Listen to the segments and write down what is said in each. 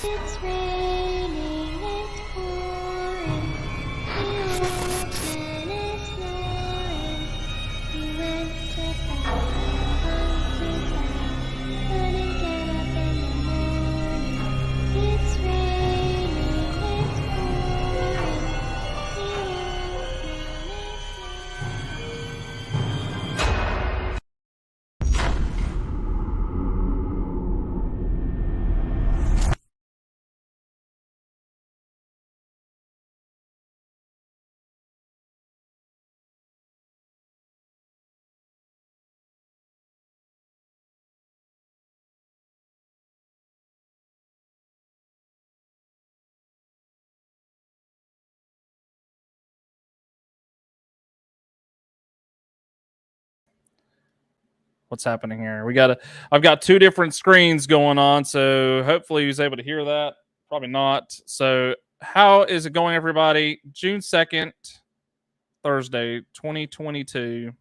It's raining, it's pouring, the ocean is snoring. You went to bed, couldn't get up in the morning. It's raining, it's pouring, the ocean is What's happening here? I've got two different screens going on, so hopefully he's able to hear that. Probably not. So how is it going, everybody? June 2nd, Thursday, 2022.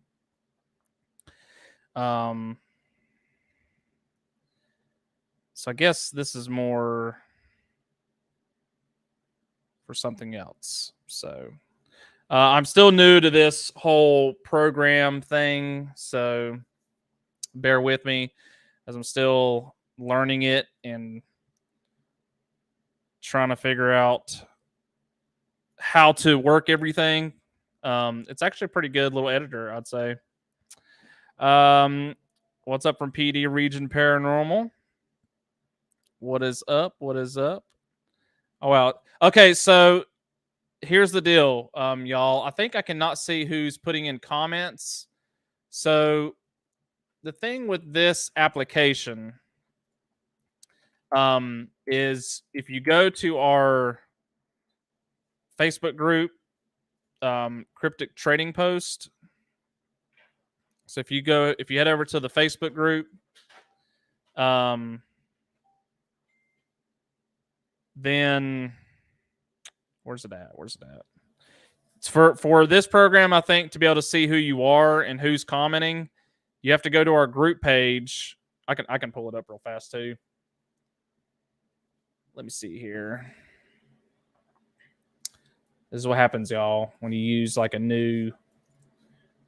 So I guess this is more for something else. So I'm still new to this whole program thing, so bear with me as I'm still learning it and trying to figure out how to work everything. It's actually a pretty good little editor, I'd say. What's up from PD Region Paranormal? What is up? What is up? Oh, wow. Okay, so here's the deal, y'all. I think I cannot see who's putting in comments. So the thing with this application is if you go to our Facebook group, Cryptic Trading Post. So if you head over to the Facebook group, then where's it at? It's for this program, I think, to be able to see who you are and who's commenting, you have to go to our group page. I can pull it up real fast too. Let me see here. This is what happens, y'all, when you use like a new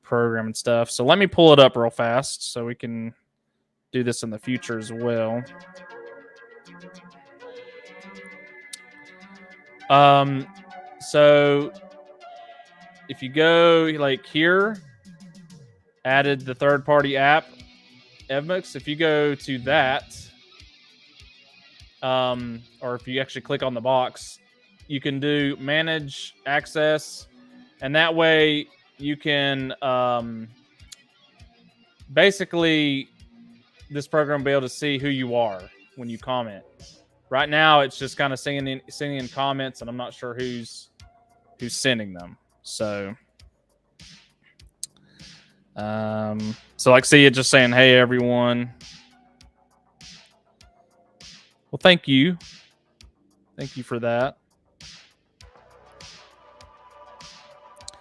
program and stuff. So let me pull it up real fast so we can do this in the future as well. So if you go like here, added the third-party app, Evmux. If you go to that, or if you actually click on the box, you can do manage access, and that way you can basically this program will be able to see who you are when you comment. Right now, it's just kind of sending in comments, and I'm not sure who's sending them. So, like, see it just saying, "Hey, everyone." Well, thank you for that.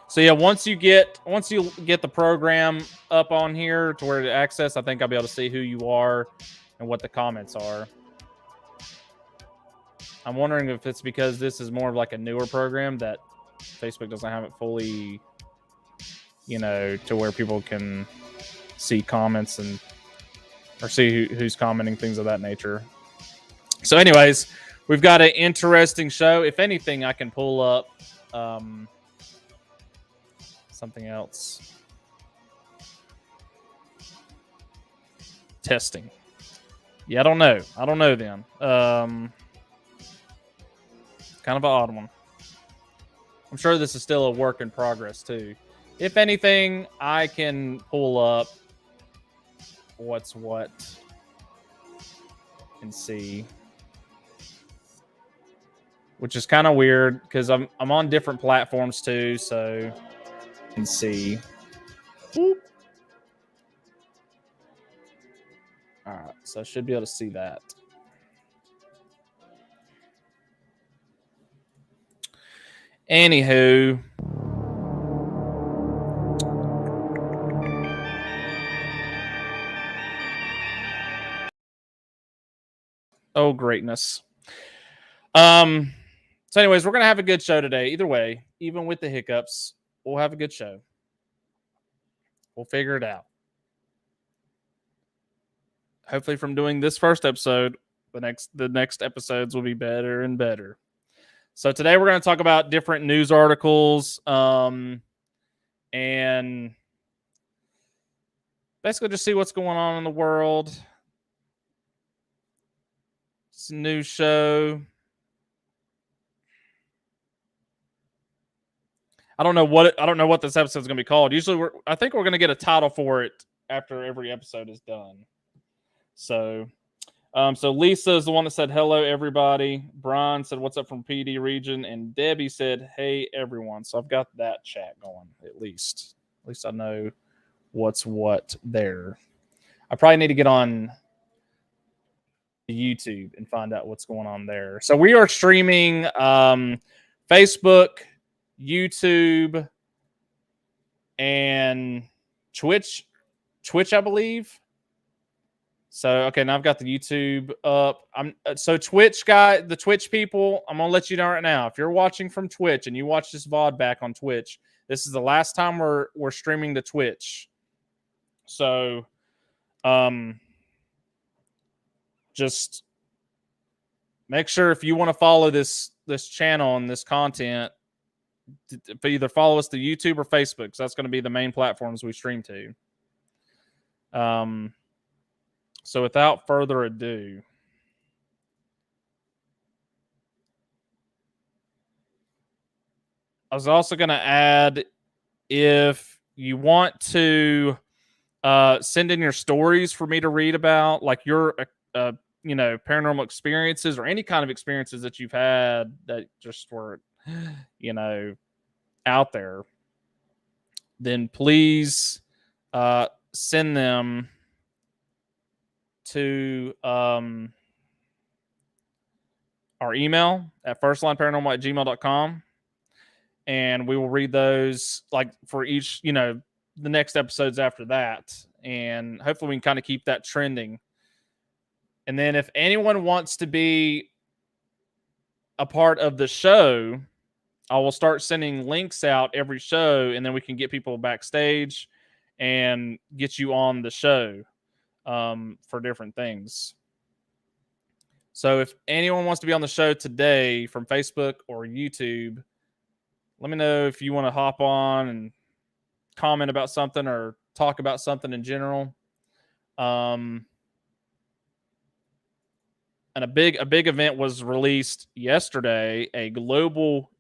So yeah, once you get the program up on here to where to access, I think I'll be able to see who you are and what the comments are. I'm wondering if it's because this is more of like a newer program that Facebook doesn't have it fully, to where people can see comments or see who's commenting, things of that nature. So anyways, we've got an interesting show. If anything, I can pull up something else. Testing. Yeah, I don't know then. Kind of an odd one. I'm sure this is still a work in progress too. If anything, I can pull up what's what and see, which is kind of weird because I'm on different platforms too, so you can see. Boop. All right, so I should be able to see that. Anywho, oh greatness. So anyways, we're gonna have a good show today. Either way, even with the hiccups, we'll have a good show. We'll figure it out. Hopefully, from doing this first episode, the next episodes will be better and better. So today we're going to talk about different news articles, and basically just see what's going on in the world. It's a news show. I don't know what this episode is going to be called. Usually, I think we're going to get a title for it after every episode is done. So Lisa is the one that said hello, everybody. Brian said what's up from PD region, and Debbie said hey, everyone. So I've got that chat going at least. At least I know what's what there. I probably need to get on YouTube and find out what's going on there. So we are streaming Facebook, YouTube, and Twitch, I believe. So okay, now I've got the YouTube up. So Twitch guy, the Twitch people, I'm gonna let you know right now. If you're watching from Twitch and you watch this VOD back on Twitch, this is the last time we're streaming to Twitch. So just make sure if you want to follow this channel and this content, either follow us to YouTube or Facebook, because that's going to be the main platforms we stream to. So without further ado, I was also going to add, if you want to send in your stories for me to read about, like your paranormal experiences or any kind of experiences that you've had that just were out there, then please send them to our email at firstlineparanormal@gmail.com, and we will read those like for each the next episodes after that, and hopefully we can kind of keep that trending. And then if anyone wants to be a part of the show, I will start sending links out every show, and then we can get people backstage and get you on the show for different things. So if anyone wants to be on the show today from Facebook or YouTube, let me know if you want to hop on and comment about something or talk about something in general. And a big event was released yesterday, a global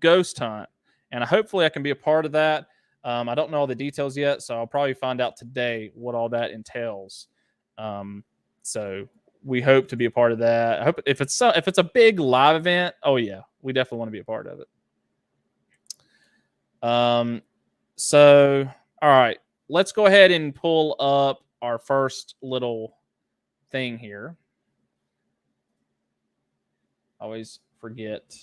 ghost hunt, and hopefully I can be a part of that. I don't know all the details yet, so I'll probably find out today what all that entails. So we hope to be a part of that. I hope if it's a big live event, oh yeah, we definitely want to be a part of it. So all right, let's go ahead and pull up our first little thing here. I always forget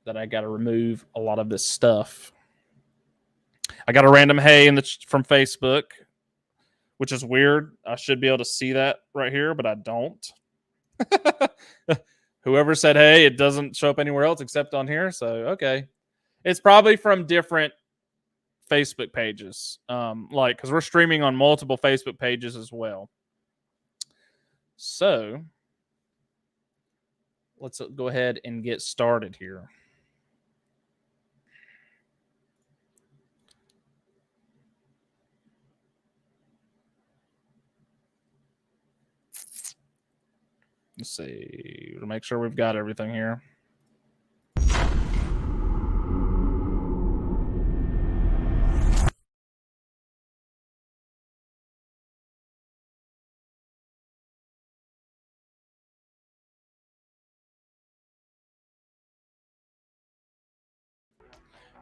that I got to remove a lot of this stuff. I got a random hey from Facebook, which is weird. I should be able to see that right here, but I don't. Whoever said hey, it doesn't show up anywhere else except on here. So, okay. It's probably from different Facebook pages. Because we're streaming on multiple Facebook pages as well. So, let's go ahead and get started here. Let's see, to make sure we've got everything here.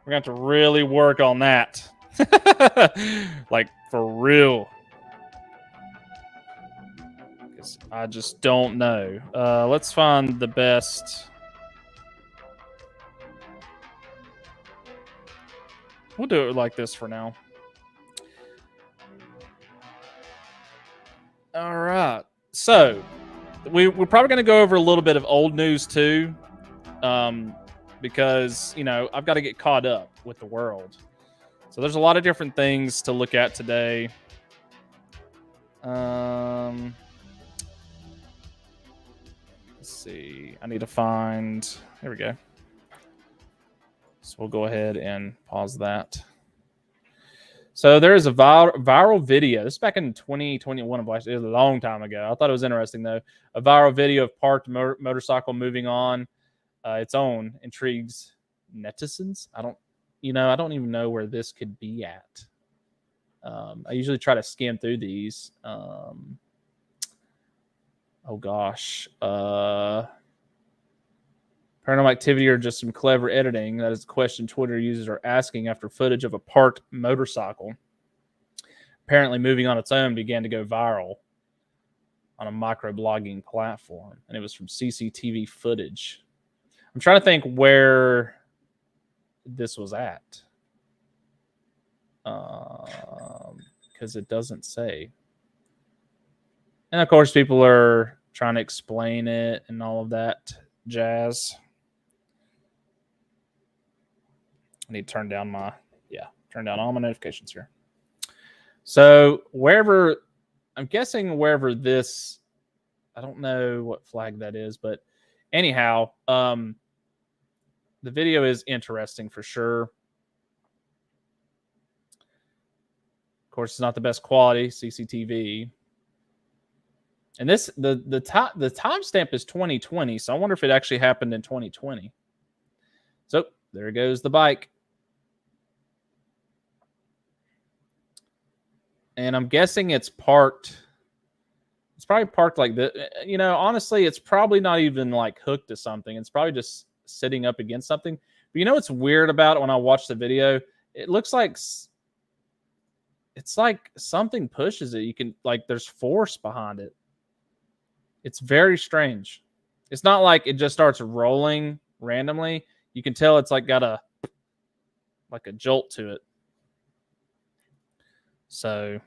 We're going to have to really work on that. Like, for real. I just don't know. Let's find the best. We'll do it like this for now. All right. So, we're probably going to go over a little bit of old news too, because I've got to get caught up with the world. So there's a lot of different things to look at today. Let's see. I need to find. Here we go. So we'll go ahead and pause that. So there is a viral video. This is back in 2021. It was a long time ago. I thought it was interesting, though. A viral video of parked motorcycle moving on its own intrigues netizens. I don't even know where this could be at. I usually try to skim through these. Oh, gosh. Paranormal activity or just some clever editing? That is the question Twitter users are asking after footage of a parked motorcycle apparently moving on its own began to go viral on a microblogging platform. And it was from CCTV footage. I'm trying to think where this was at. Because it doesn't say. And of course, people are trying to explain it and all of that jazz. I need to turn down all my notifications here. So I'm guessing wherever this, I don't know what flag that is, but anyhow, the video is interesting for sure. Of course, it's not the best quality CCTV. And this the timestamp is 2020, so I wonder if it actually happened in 2020. So there goes the bike. And I'm guessing it's parked. It's probably parked like this. Honestly, it's probably not even like hooked to something. It's probably just sitting up against something. But what's weird about it when I watch the video? It looks like it's like something pushes it. You can there's force behind it. It's very strange. It's not like it just starts rolling randomly. You can tell it's got a jolt to it. So,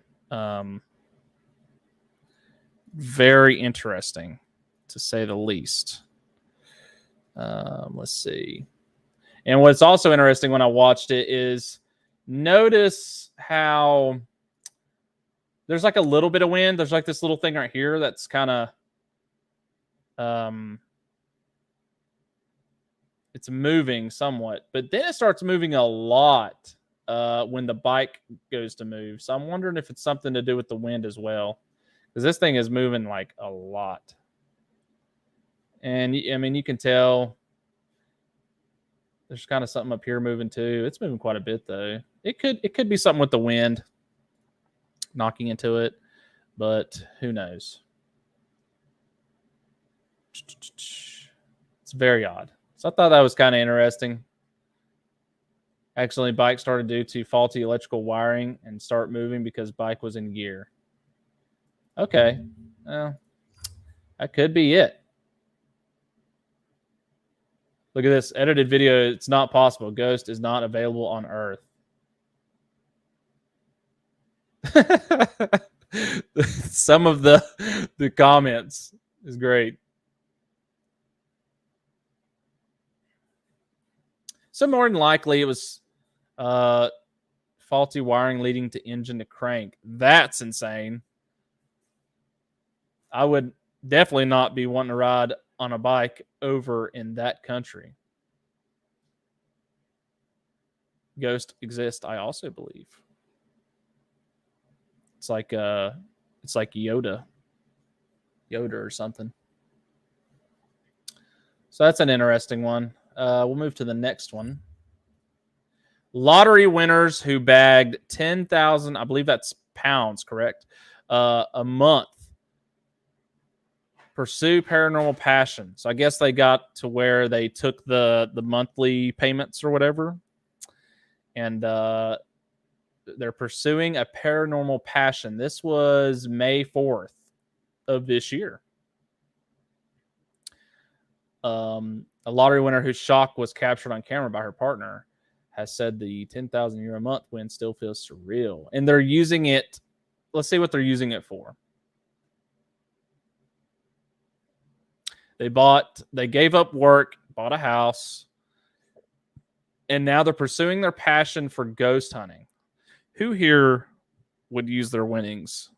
very interesting, to say the least. Let's see. And what's also interesting when I watched it is notice how there's a little bit of wind. There's this little thing right here that's kind of, it's moving somewhat, but then it starts moving a lot when the bike goes to move. So I'm wondering if it's something to do with the wind as well, because this thing is moving a lot. And you can tell there's kind of something up here moving too. It's moving quite a bit though. It could be something with the wind knocking into it, but who knows? It's very odd. So I thought that was kind of interesting. Accidentally, bike started due to faulty electrical wiring and start moving because bike was in gear. Okay. Well, that could be it. Look at this edited video. It's not possible. Ghost is not available on Earth. Some of the comments is great. So more than likely it was faulty wiring leading to engine to crank. That's insane. I would definitely not be wanting to ride on a bike over in that country. Ghosts exist, I also believe. It's like Yoda or something. So that's an interesting one. We'll move to the next one. Lottery winners who bagged 10,000, I believe that's pounds, correct? A month pursue paranormal passion. So I guess they got to where they took the monthly payments or whatever, and they're pursuing a paranormal passion. This was May 4th of this year. A lottery winner whose shock was captured on camera by her partner has said the 10,000 euro a month win still feels surreal. And they're using it. Let's see what they're using it for. They gave up work, bought a house, and now they're pursuing their passion for ghost hunting. Who here would use their winnings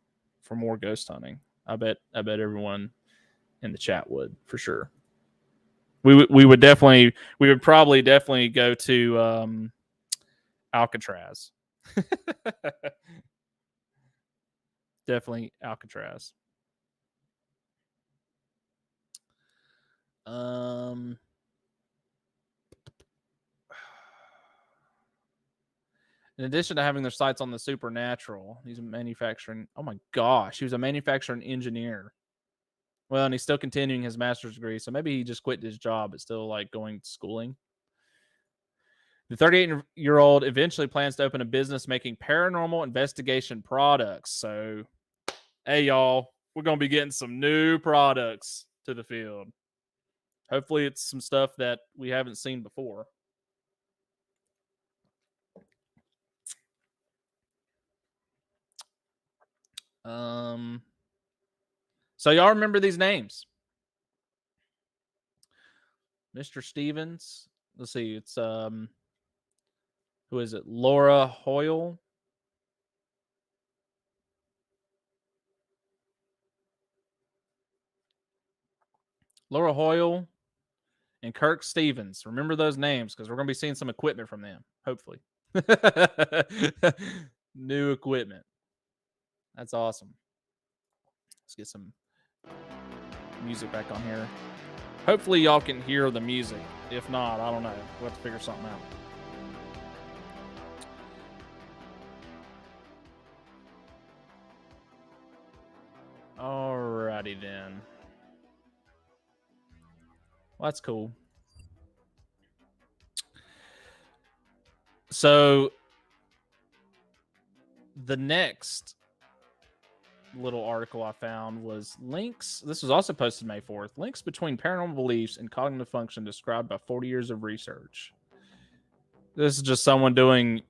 for more ghost hunting? I bet everyone in the chat would, for sure. We would probably definitely go to Alcatraz. Definitely Alcatraz. In addition to having their sights on the supernatural, he's a manufacturing. Oh my gosh, he was a manufacturing engineer. Well, and he's still continuing his master's degree, so maybe he just quit his job but still like going to schooling. The 38-year-old eventually plans to open a business making paranormal investigation products. So, hey y'all, we're gonna be getting some new products to the field. Hopefully, it's some stuff that we haven't seen before. So y'all remember these names? Mr. Stevens. Let's see. It's who is it? Laura Hoyle. Laura Hoyle and Kirk Stevens. Remember those names because we're going to be seeing some equipment from them, hopefully. New equipment. That's awesome. Let's get some music back on here. Hopefully y'all can hear the music. If not, I don't know. We'll have to figure something out. Alrighty then. Well, that's cool. So the next little article I found was links. This was also posted May 4th. Links between paranormal beliefs and cognitive function described by 40 years of research. This is just someone doing,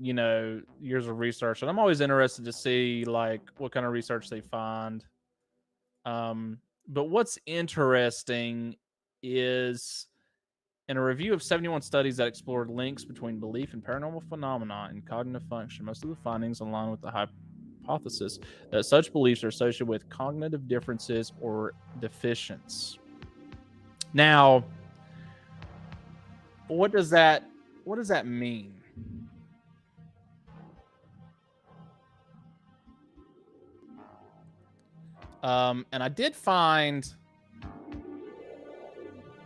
years of research. And I'm always interested to see like what kind of research they find. But what's interesting is in a review of 71 studies that explored links between belief in paranormal phenomena and cognitive function, most of the findings align with the hypothesis that such beliefs are associated with cognitive differences or deficiencies. Now, what does that mean? And I did find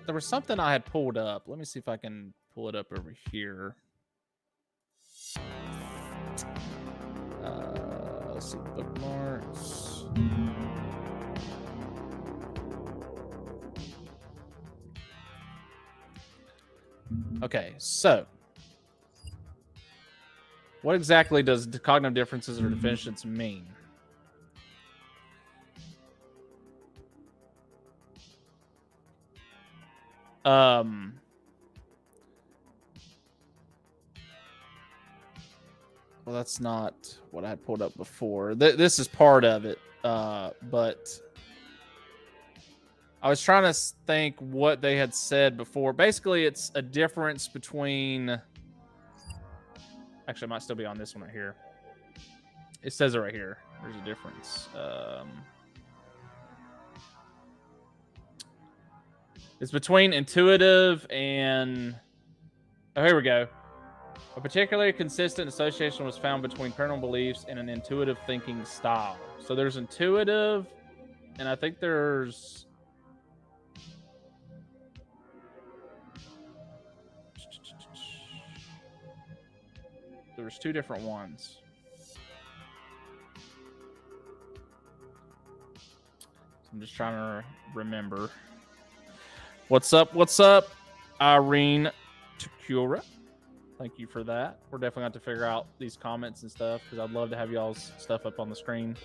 there was something I had pulled up. Let me see if I can pull it up over here. Let's see, bookmarks. Okay, so what exactly does cognitive differences or deficiencies mean? Well, that's not what I had pulled up before. This is part of it, but I was trying to think what they had said before. Basically, it's a difference between... Actually, it might still be on this one right here. It says it right here. There's a difference. It's between intuitive and... Oh, here we go. A particularly consistent association was found between paranormal beliefs and an intuitive thinking style. So there's intuitive, and I think there's... There's two different ones. I'm just trying to remember. What's up? What's up, Irene Takura? Thank you for that. We're definitely going to have to figure out these comments and stuff because I'd love to have y'all's stuff up on the screen.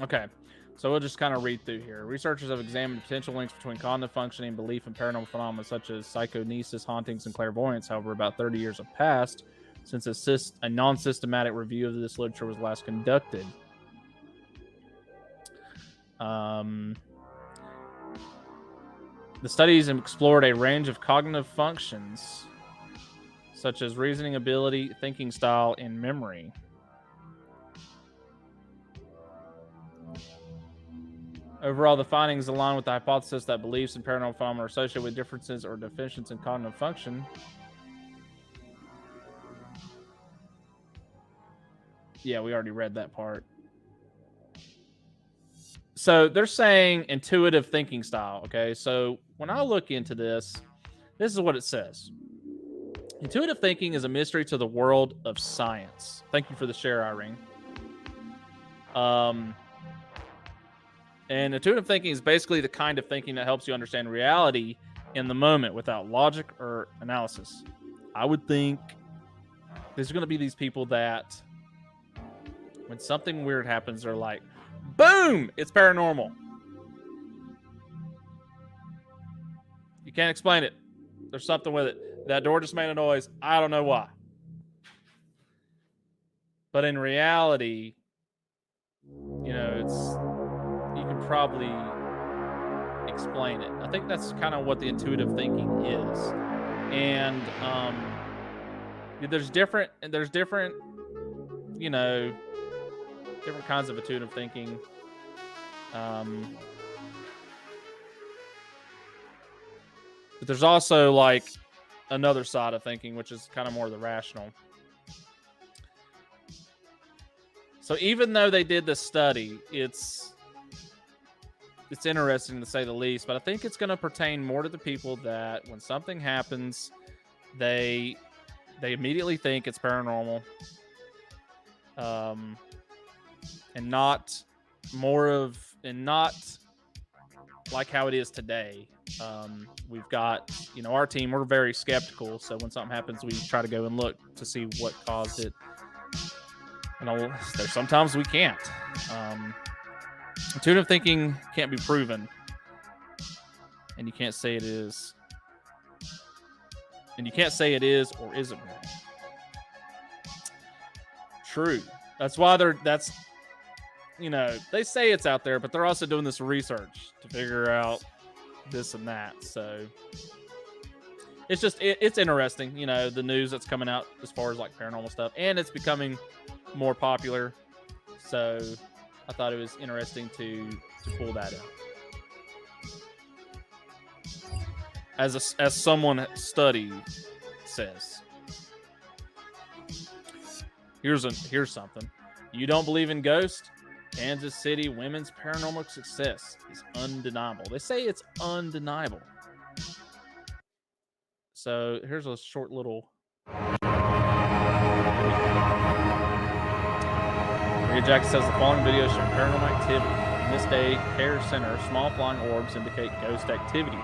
Okay. So we'll just kind of read through here. Researchers have examined potential links between cognitive functioning and belief in paranormal phenomena such as psychonesis, hauntings, and clairvoyance. However, about 30 years have passed since a non-systematic review of this literature was last conducted. The studies explored a range of cognitive functions such as reasoning ability, thinking style, and memory. Overall, the findings align with the hypothesis that beliefs in paranormal phenomena are associated with differences or deficiencies in cognitive function. Yeah, we already read that part. So they're saying intuitive thinking style. Okay, so when I look into this, this is what it says. Intuitive thinking is a mystery to the world of science. Thank you for the share, Irene. And intuitive thinking is basically the kind of thinking that helps you understand reality in the moment without logic or analysis. I would think there's going to be these people that when something weird happens, they're like, boom, it's paranormal. You can't explain it. There's something with it. That door just made a noise. I don't know why. But in reality, you know, you can probably explain it. I think that's kind of what the intuitive thinking is. And there's different, you know, different kinds of intuitive thinking. But there's also like another side of thinking, which is kind of more the rational. So even though they did this study, it's interesting to say the least, but I think it's going to pertain more to the people that when something happens, they immediately think it's paranormal, and not like how it is today. We've got, you know, our team, we're very skeptical. So when something happens, we try to go and look to see what caused it. You know, there's sometimes we can't. Intuitive thinking can't be proven. And you can't say it is. And you can't say it is or isn't real. True. That's why you know, they say it's out there, but they're also doing this research to figure out this and that. So it's just, it's interesting, you know, the news that's coming out as far as like paranormal stuff, and it's becoming more popular. So I thought it was interesting to pull that in. As someone study says. Here's something. You don't believe in ghosts? Kansas City women's paranormal success is undeniable. They say it's undeniable. So here's a short little. Maria Jackson says the following video showing paranormal activity. In this day care center, small flying orbs indicate ghost activity.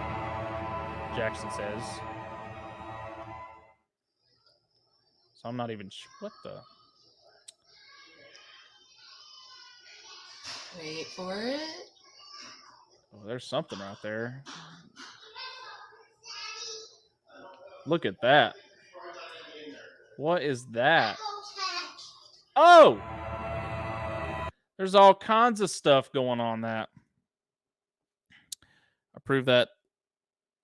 Jackson says. So I'm not even sure what the. Wait for it. Oh, there's something right there. Look at that. What is that? Oh! There's all kinds of stuff going on that. I prove that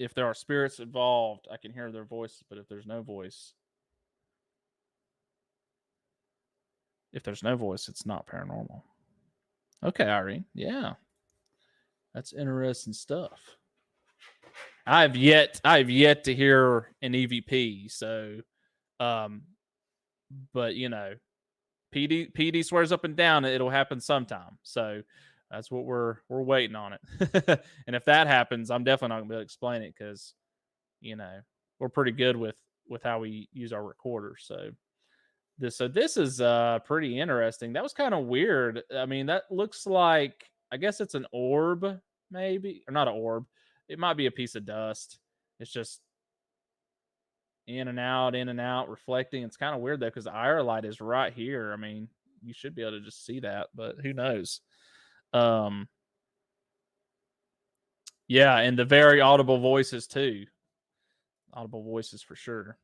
if there are spirits involved, I can hear their voices, but if there's no voice, it's not paranormal. Okay, Irene. Yeah. That's interesting stuff. I've yet to hear an EVP, so but you know, PD swears up and down it'll happen sometime. So that's what we're waiting on it. And if that happens, I'm definitely not gonna be able to explain it because, you know, we're pretty good with how we use our recorders. So this is pretty interesting. That was kind of weird. I mean, that looks like, I guess it's an orb, maybe, or not an orb. It might be a piece of dust. It's just in and out, reflecting. It's kind of weird though, because the IR light is right here. I mean, you should be able to just see that, but who knows? Yeah, and the very audible voices too. Audible voices for sure.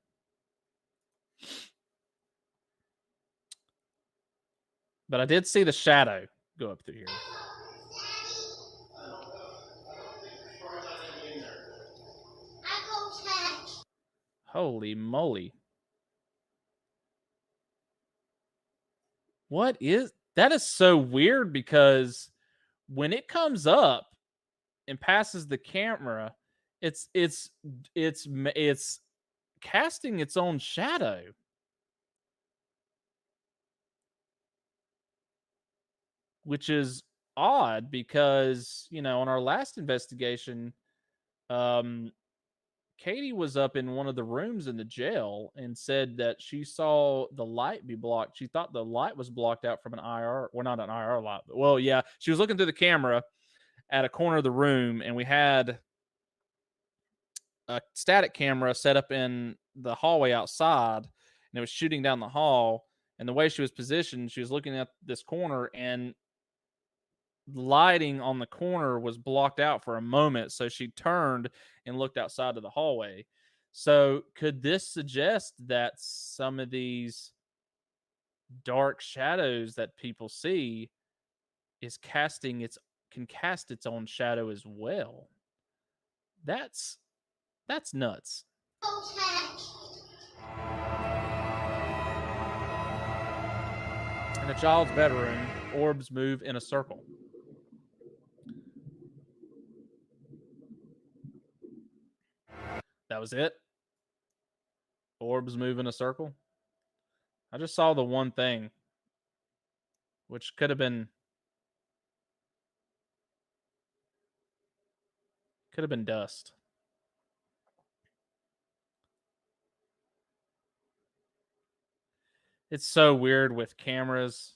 But I did see the shadow go up through here. Holy moly. What is that? Is so weird because when it comes up and passes the camera, it's casting its own shadow, which is odd because, on our last investigation, um Katie was up in one of the rooms in the jail and said that she saw the light be blocked. She thought the light was blocked out from an IR, well, not an IR light. But, well, yeah, she was looking through the camera at a corner of the room, and we had a static camera set up in the hallway outside, and it was shooting down the hall. And the way she was positioned, she was looking at this corner, and lighting on the corner was blocked out for a moment. So she turned and looked outside of the hallway. So could this suggest that some of these dark shadows that people see is can cast its own shadow as well? That's nuts. In a child's bedroom, orbs move in a circle. That was it. Orbs move in a circle. I just saw the one thing, which could have been dust. It's so weird with cameras.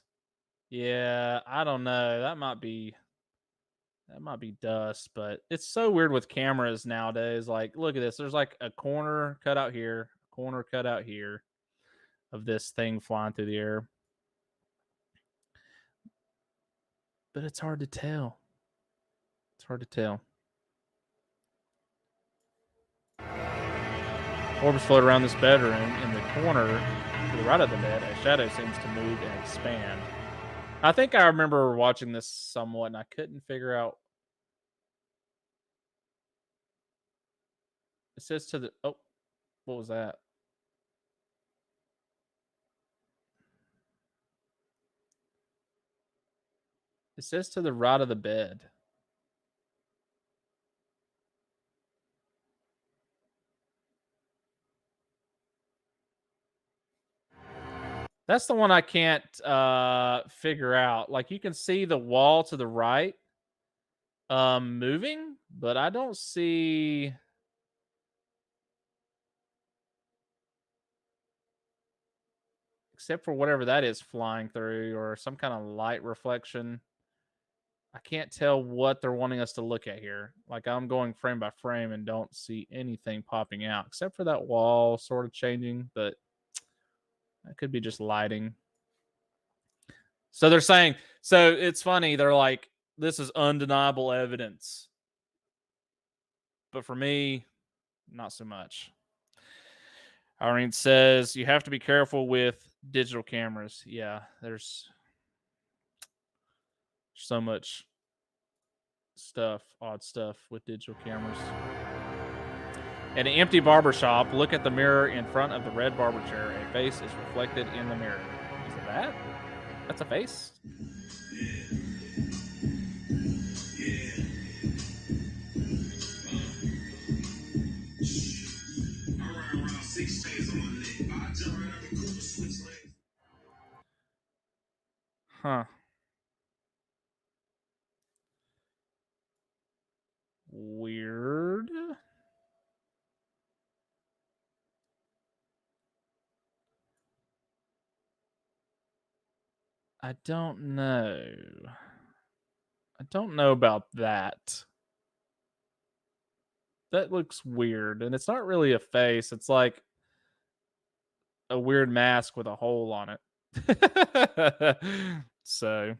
Yeah, I don't know. That might be dust, but it's so weird with cameras nowadays. Like, look at this. There's like a corner cut out here, corner cut out here of this thing flying through the air. But it's hard to tell. It's hard to tell. Orbs float around this bedroom. In the corner to the right of the bed, a shadow seems to move and expand. I think I remember watching this somewhat, and I couldn't figure out. It says to the what was that? It says to the right of the bed. That's the one I can't figure out. Like, you can see the wall to the right moving, but I don't see except for whatever that is flying through or some kind of light reflection. I can't tell what they're wanting us to look at here. Like, I'm going frame by frame and don't see anything popping out except for that wall sort of changing, but that could be just lighting. So they're saying, so it's funny. They're like, this is undeniable evidence. But for me, not so much. Irene says you have to be careful with digital cameras. Yeah, there's so much stuff, odd stuff with digital cameras. At an empty barber shop, look at the mirror in front of the red barber chair. A face is reflected in the mirror. Is it that? That's a face? Huh. Weird. I don't know. I don't know about that. That looks weird. And it's not really a face. It's like a weird mask with a hole on it. So,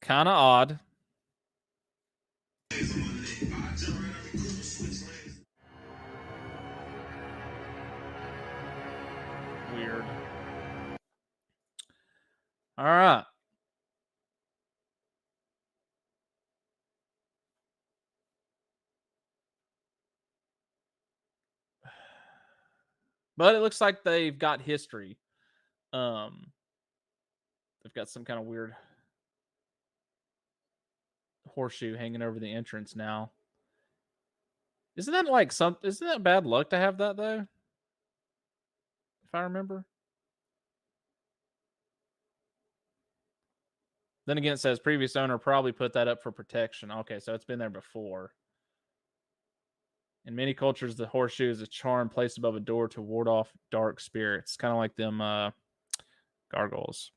kind of odd. All right. But it looks like they've got history. Um, they've got some kind of weird horseshoe hanging over the entrance now. Isn't that like some? Isn't that bad luck to have that though? If I remember. Then again, it says previous owner probably put that up for protection. Okay, so it's been there before. In many cultures, the horseshoe is a charm placed above a door to ward off dark spirits, kind of like them gargoyles.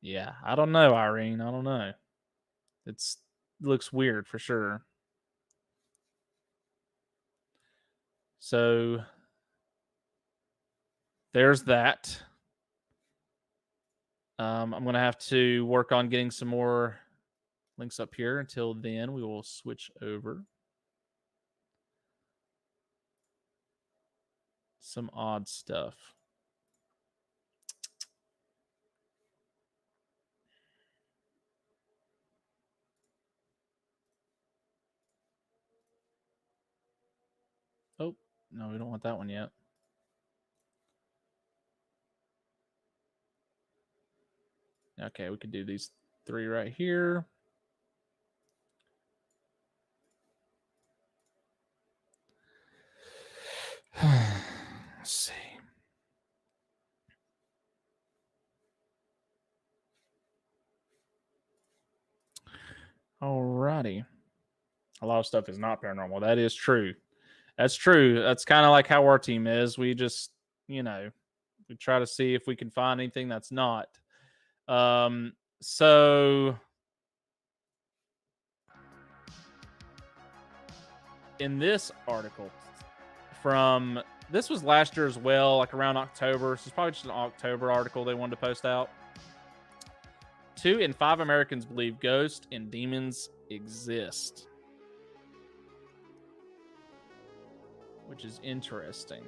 Yeah, I don't know, Irene. I don't know. It looks weird for sure. So there's that. I'm gonna have to work on getting some more links up here. Until then, we will switch over. Some odd stuff. Oh, no, we don't want that one yet. Okay, we could do these three right here. Let's see. Alrighty. A lot of stuff is not paranormal. That is true. That's true. That's kind of like how our team is. We just, we try to see if we can find anything that's not. So in this article this was last year as well, like around October. So it's probably just an October article they wanted to post out. 2 in 5 Americans believe ghosts and demons exist, which is interesting.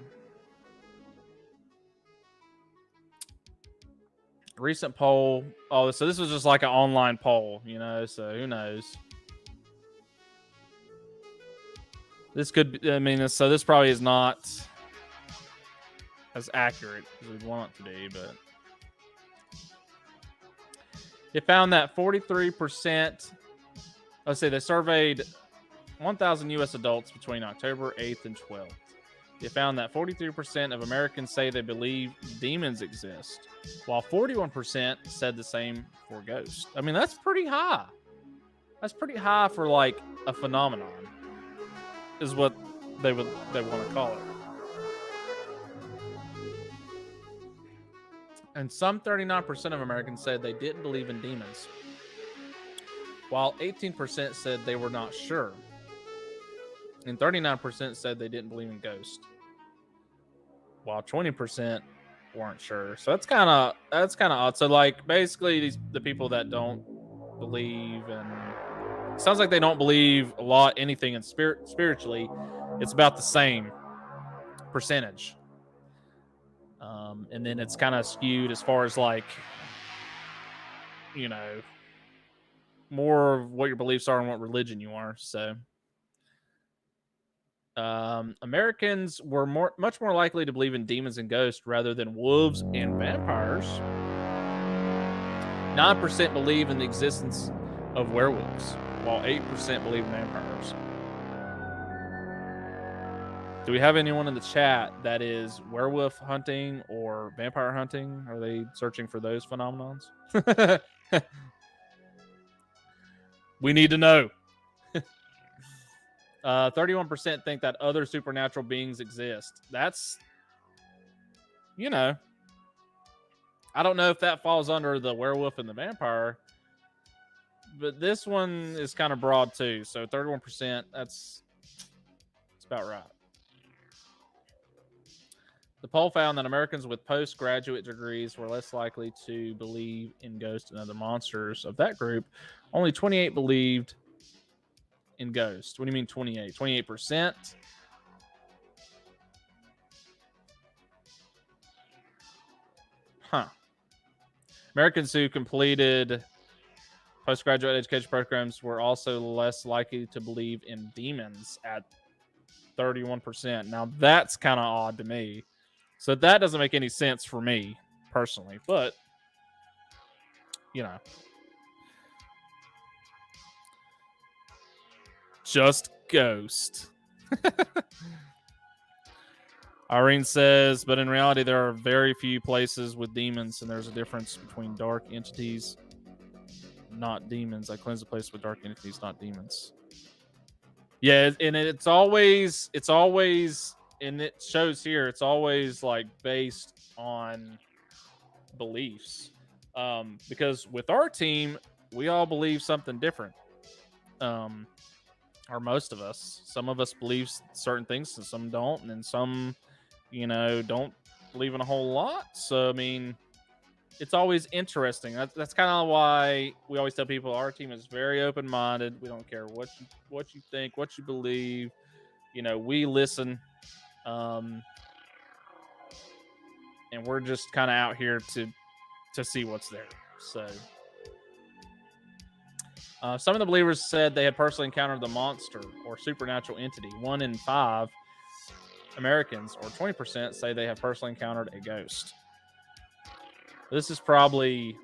Recent poll. Oh, so this was just like an online poll, so who knows? This could, so this probably is not as accurate as we'd want it to be, but it found that 43%, let's say they surveyed 1,000 U.S. adults between October 8th and 12th. They found that 43% of Americans say they believe demons exist, while 41% said the same for ghosts. I mean, that's pretty high. That's pretty high for like a phenomenon, is what they want to call it. And some 39% of Americans said they didn't believe in demons, while 18% said they were not sure. And 39% said they didn't believe in ghosts, while 20% weren't sure. So that's kind of odd. So like basically the people that don't believe, and it sounds like they don't believe anything in spiritually, it's about the same percentage. And then it's kind of skewed as far as like, more of what your beliefs are and what religion you are. So Americans were much more likely to believe in demons and ghosts rather than wolves and vampires. 9% believe in the existence of werewolves, while 8% believe in vampires. Do we have anyone in the chat that is werewolf hunting or vampire hunting? Are they searching for those phenomenons? We need to know. 31% think that other supernatural beings exist. That's, I don't know if that falls under the werewolf and the vampire, but this one is kind of broad too. So 31%, that's about right. The poll found that Americans with postgraduate degrees were less likely to believe in ghosts and other monsters. Of that group, only 28 believed in ghosts. What do you mean 28? 28%? Huh. Americans who completed postgraduate education programs were also less likely to believe in demons at 31%. Now, that's kind of odd to me. So that doesn't make any sense for me personally, but you know, just ghost. Irene says, but in reality, there are very few places with demons, and there's a difference between dark entities, not demons. I cleanse the place with dark entities, not demons. Yeah, and it's always, and it shows here, it's always like based on beliefs. Because with our team, we all believe something different. Or most of us. Some of us believe certain things, and some don't, and then some, don't believe in a whole lot. So I mean, it's always interesting. That's kind of why we always tell people our team is very open-minded. We don't care what you think, what you believe. We listen, and we're just kind of out here to see what's there. So. Some of the believers said they had personally encountered the monster or supernatural entity. 1 in 5 Americans, or 20%, say they have personally encountered a ghost. This is probably,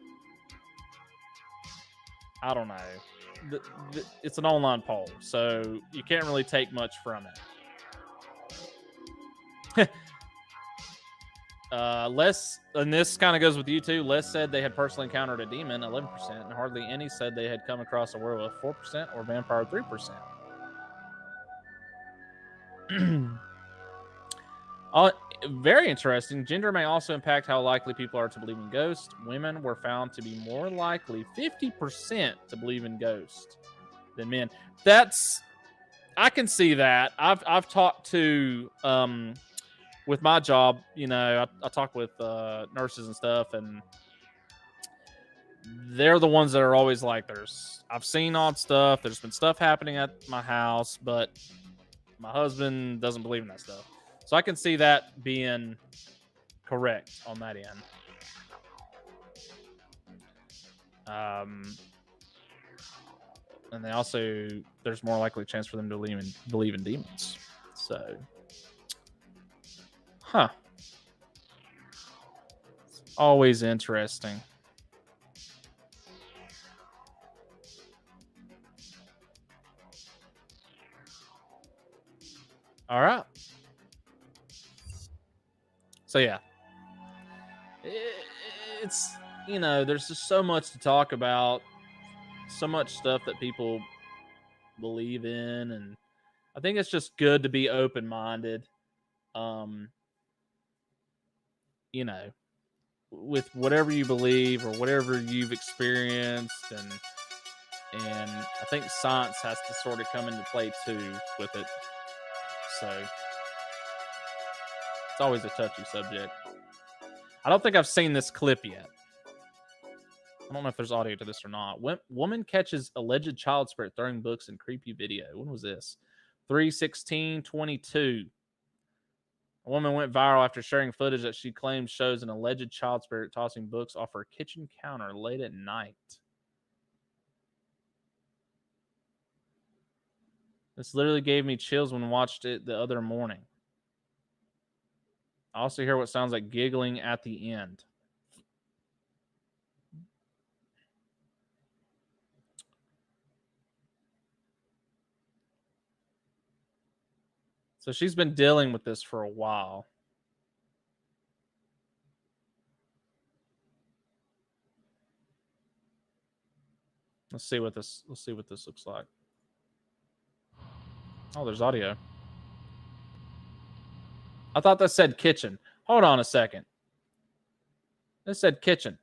I don't know. It's an online poll, so you can't really take much from it. Less, and this kind of goes with you too. Less said they had personally encountered a demon, 11%, and hardly any said they had come across a werewolf, 4%, or vampire, 3%. Very interesting. Gender may also impact how likely people are to believe in ghosts. Women were found to be more likely, 50%, to believe in ghosts than men. I can see that. I've talked to with my job, I talk with nurses and stuff, and they're the ones that are always like, I've seen odd stuff. There's been stuff happening at my house, but my husband doesn't believe in that stuff. So I can see that being correct on that end. And they also, there's more likely chance for them to believe in demons. So, it's always interesting. All right. So yeah, it's, there's just so much to talk about, so much stuff that people believe in, and I think it's just good to be open-minded. With whatever you believe or whatever you've experienced, and I think science has to sort of come into play too with it. So it's always a touchy subject. I don't think I've seen this clip yet. I don't know if there's audio to this or not. Woman catches alleged child spirit throwing books in creepy video. When was this? 3/16/22. A woman went viral after sharing footage that she claims shows an alleged child spirit tossing books off her kitchen counter late at night. This literally gave me chills when I watched it the other morning. I also hear what sounds like giggling at the end. So she's been dealing with this for a while. Let's see what this looks like. Oh, there's audio. I thought that said kitchen. Hold on a second. This said kitchen.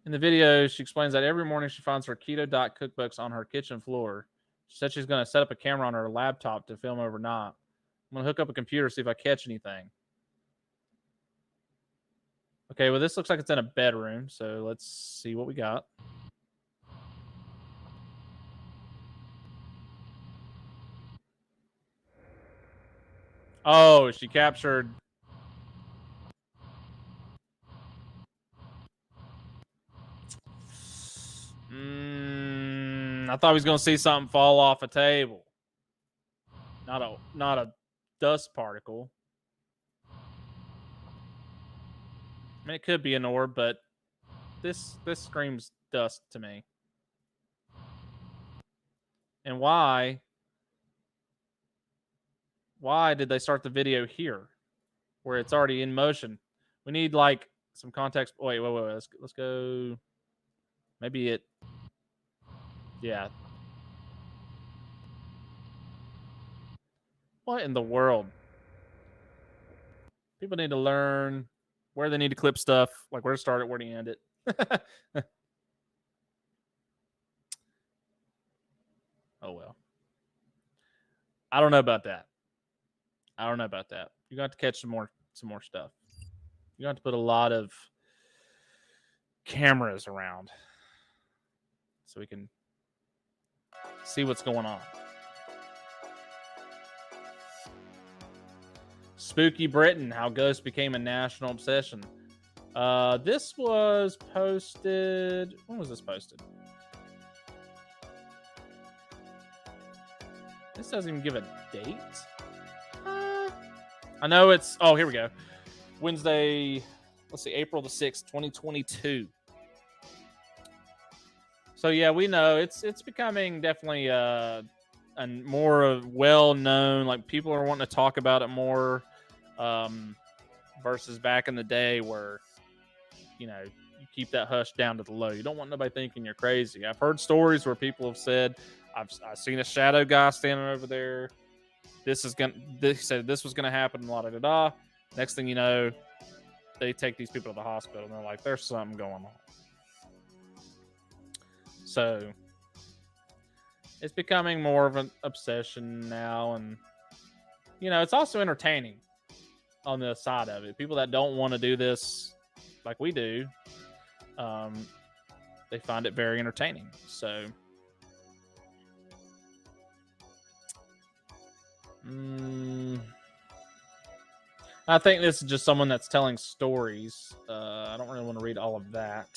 In the video, she explains that every morning she finds her keto diet cookbooks on her kitchen floor. She said she's going to set up a camera on her laptop to film overnight. I'm going to hook up a computer, see if I catch anything. Okay, well, this looks like it's in a bedroom, so let's see what we got. Oh, she captured I thought he was going to see something fall off a table. Not a dust particle. I mean, it could be an orb, but this screams dust to me. And why did they start the video here, where it's already in motion? We need like some context. Wait. Let's go. Maybe it. Yeah. What in the world? People need to learn where they need to clip stuff, like where to start it, where to end it. Oh well. I don't know about that. You're going to have to catch some more stuff. You're going to have to put a lot of cameras around so we can see what's going on. Spooky Britain, how ghosts became a national obsession. This was posted. When was this posted? This doesn't even give a date. I know it's. Oh, here we go. Wednesday. Let's see, April the 6th, 2022. So yeah, we know it's becoming definitely a more well known. Like people are wanting to talk about it more. Versus back in the day where, you keep that hush down to the low. You don't want nobody thinking you're crazy. I've heard stories where people have said, I've seen a shadow guy standing over there. They said this was gonna happen. La da da da. Next thing you know, they take these people to the hospital and they're like, there's something going on. So it's becoming more of an obsession now, and it's also entertaining. On the side of it, people that don't want to do this like we do, they find it very entertaining. So I think this is just someone that's telling stories. I don't really want to read all of that.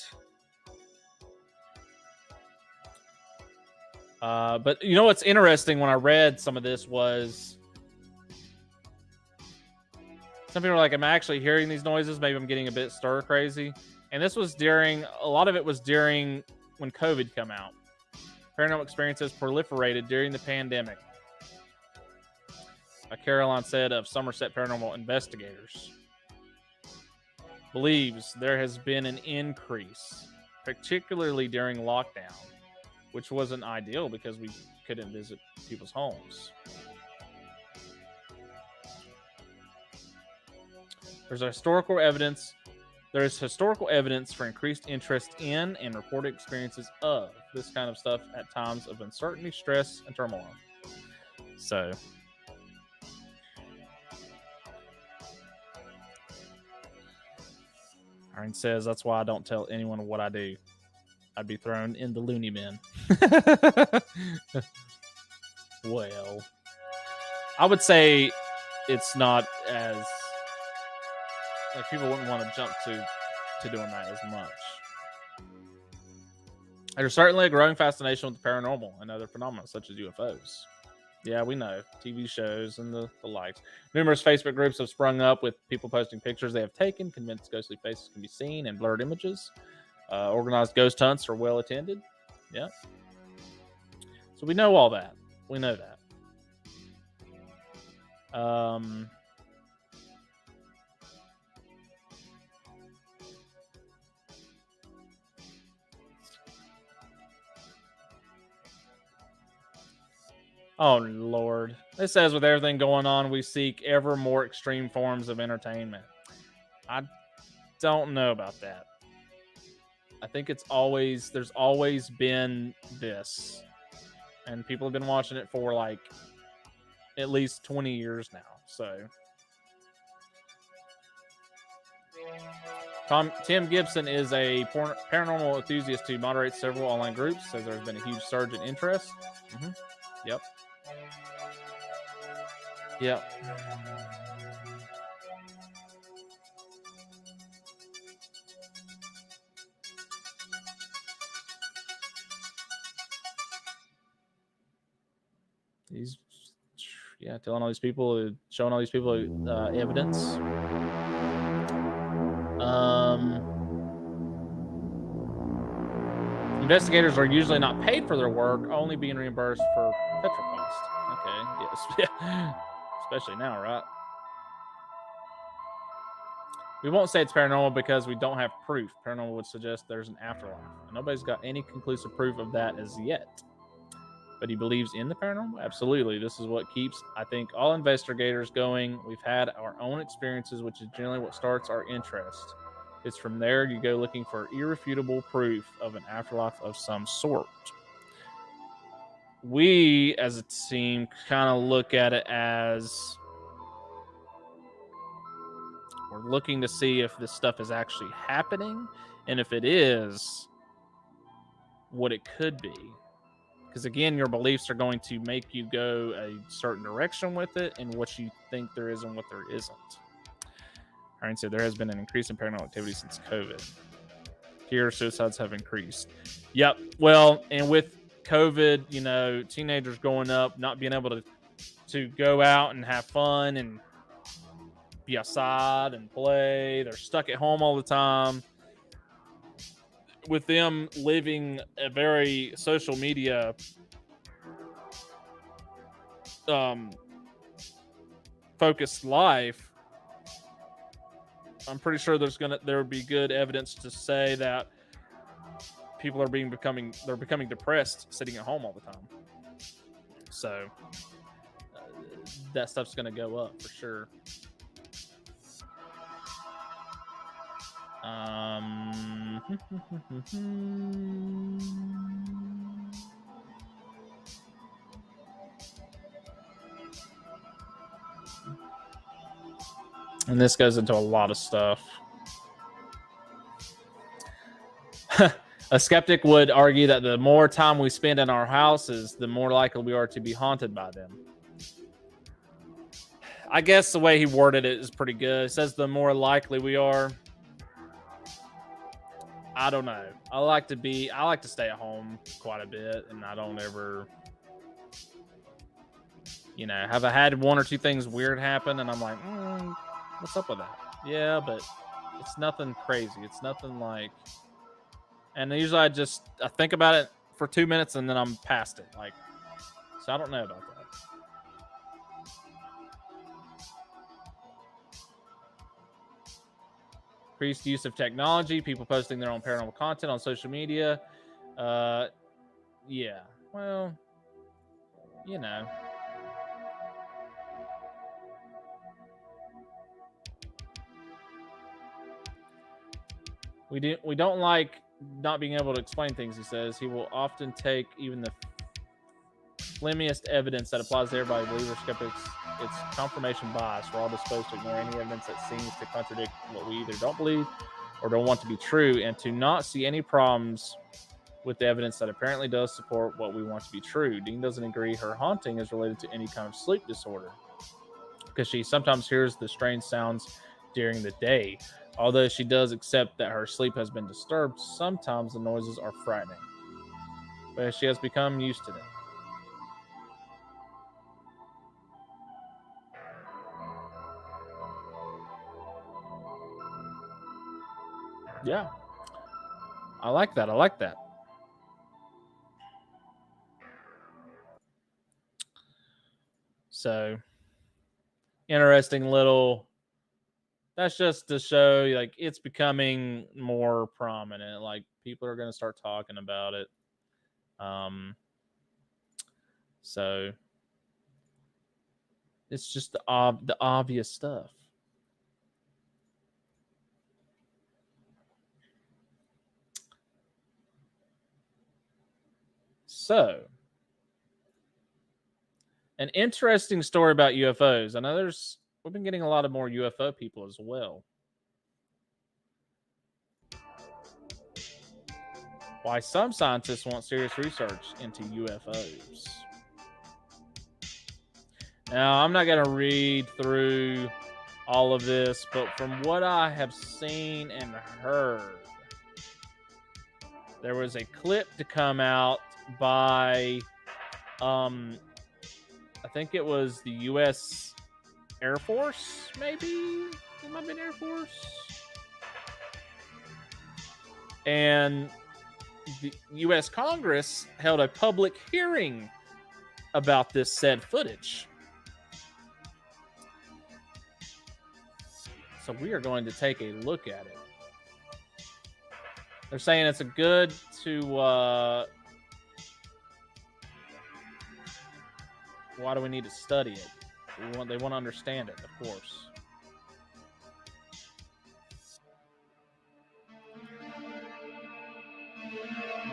But what's interesting when I read some of this was some people are like, am I actually hearing these noises? Maybe I'm getting a bit stir crazy. And this was a lot of it was during when COVID came out. Paranormal experiences proliferated during the pandemic. Caroline said of Somerset Paranormal Investigators. Believes there has been an increase, particularly during lockdown, which wasn't ideal because we couldn't visit people's homes. There is historical evidence for increased interest in and reported experiences of this kind of stuff at times of uncertainty, stress, and turmoil. So, Aaron says, that's why I don't tell anyone what I do. I'd be thrown in the loony bin. Well, I would say it's not as... Like people wouldn't want to jump to doing that as much. There's certainly a growing fascination with the paranormal and other phenomena such as UFOs. Yeah, we know. TV shows and the likes. Numerous Facebook groups have sprung up with people posting pictures they have taken, convinced ghostly faces can be seen, and blurred images. Organized ghost hunts are well attended. Yeah. So we know all that. We know that. Oh, Lord. It says, with everything going on, we seek ever more extreme forms of entertainment. I don't know about that. I think there's always been this. And people have been watching it for like at least 20 years now. So Tim Gibson is a paranormal enthusiast who moderates several online groups. Says there's been a huge surge in interest. Mm-hmm. Yep. Yep. He's telling all these people, showing all these people evidence. Investigators are usually not paid for their work, only being reimbursed for petrol cost. Okay, yes, yeah, especially now, right? We won't say it's paranormal because we don't have proof. Paranormal would suggest there's an afterlife. Nobody's got any conclusive proof of that as yet. But he believes in the paranormal? Absolutely. This is what keeps, I think, all investigators going. We've had our own experiences, which is generally what starts our interest. It's from there you go looking for irrefutable proof of an afterlife of some sort. We, as a team, kind of look at it as we're looking to see if this stuff is actually happening, and if it is, what it could be. Because again, your beliefs are going to make you go a certain direction with it, and what you think there is and what there isn't. Aaron said there has been an increase in paranormal activity since COVID. Here, suicides have increased. Yep. Well, and with COVID, you know, teenagers growing up, not being able to go out and have fun and be outside and play. They're stuck at home all the time. With them living a very social media focused life, I'm pretty sure there would be good evidence to say that people are becoming depressed sitting at home all the time. So that stuff's going to go up for sure. And this goes into a lot of stuff. A skeptic would argue that the more time we spend in our houses, the more likely we are to be haunted by them. I guess the way he worded it is pretty good. It says the more likely we are. I don't know. I like to stay at home quite a bit, and I don't ever, have I had one or two things weird happen, and I'm like, what's up with that? Yeah, but it's nothing crazy. It's nothing like, and usually I think about it for 2 minutes and then I'm past it. Like, so I don't know about that. Increased use of technology, people posting their own paranormal content on social media. Yeah, well, we don't like not being able to explain things, he says. He will often take even the flimmiest evidence that applies to everybody, believers, skeptics. It's confirmation bias. We're all disposed to ignore any evidence that seems to contradict what we either don't believe or don't want to be true, and to not see any problems with the evidence that apparently does support what we want to be true. Dean doesn't agree her haunting is related to any kind of sleep disorder, because she sometimes hears the strange sounds during the day. Although she does accept that her sleep has been disturbed, sometimes the noises are frightening. But she has become used to them. Yeah. I like that. So, interesting little. That's just to show, like, it's becoming more prominent. Like, people are going to start talking about it. So it's just the obvious stuff. So, an interesting story about UFOs. I know we've been getting a lot of more UFO people as well. Why some scientists want serious research into UFOs. Now, I'm not going to read through all of this, but from what I have seen and heard, there was a clip to come out by I think it was the U.S. Air Force, maybe? It might have been Air Force. And the U.S. Congress held a public hearing about this said footage. So we are going to take a look at it. They're saying it's a good to... why do we need to study it? They want to understand it, of course.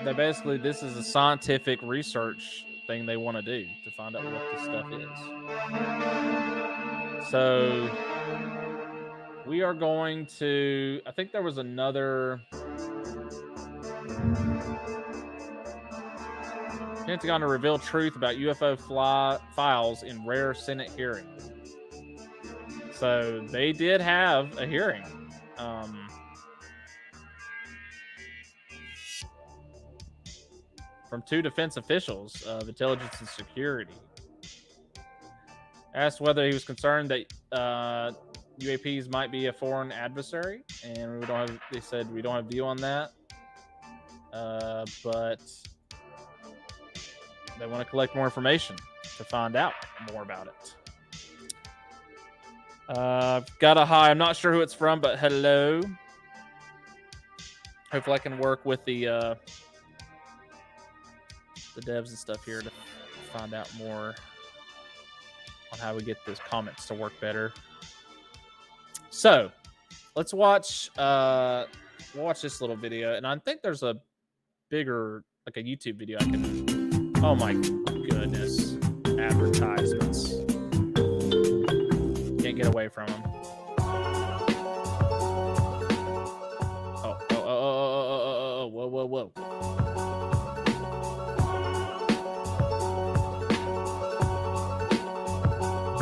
They basically, this is a scientific research thing they want to do to find out what this stuff is. So we are going to, I think there was another Pentagon to reveal truth about UFO files in rare Senate hearing. So they did have a hearing. From two defense officials of intelligence and security. Asked whether he was concerned that UAPs might be a foreign adversary, and we don't have. They said we don't have a view on that, but they want to collect more information to find out more about it. Got a hi. I'm not sure who it's from, but hello. Hopefully, I can work with the devs and stuff here to find out more on how we get those comments to work better. So let's watch we'll watch this little video, and I think there's a bigger, like a YouTube video I can. Oh my goodness, advertisements, can't get away from them. Whoa.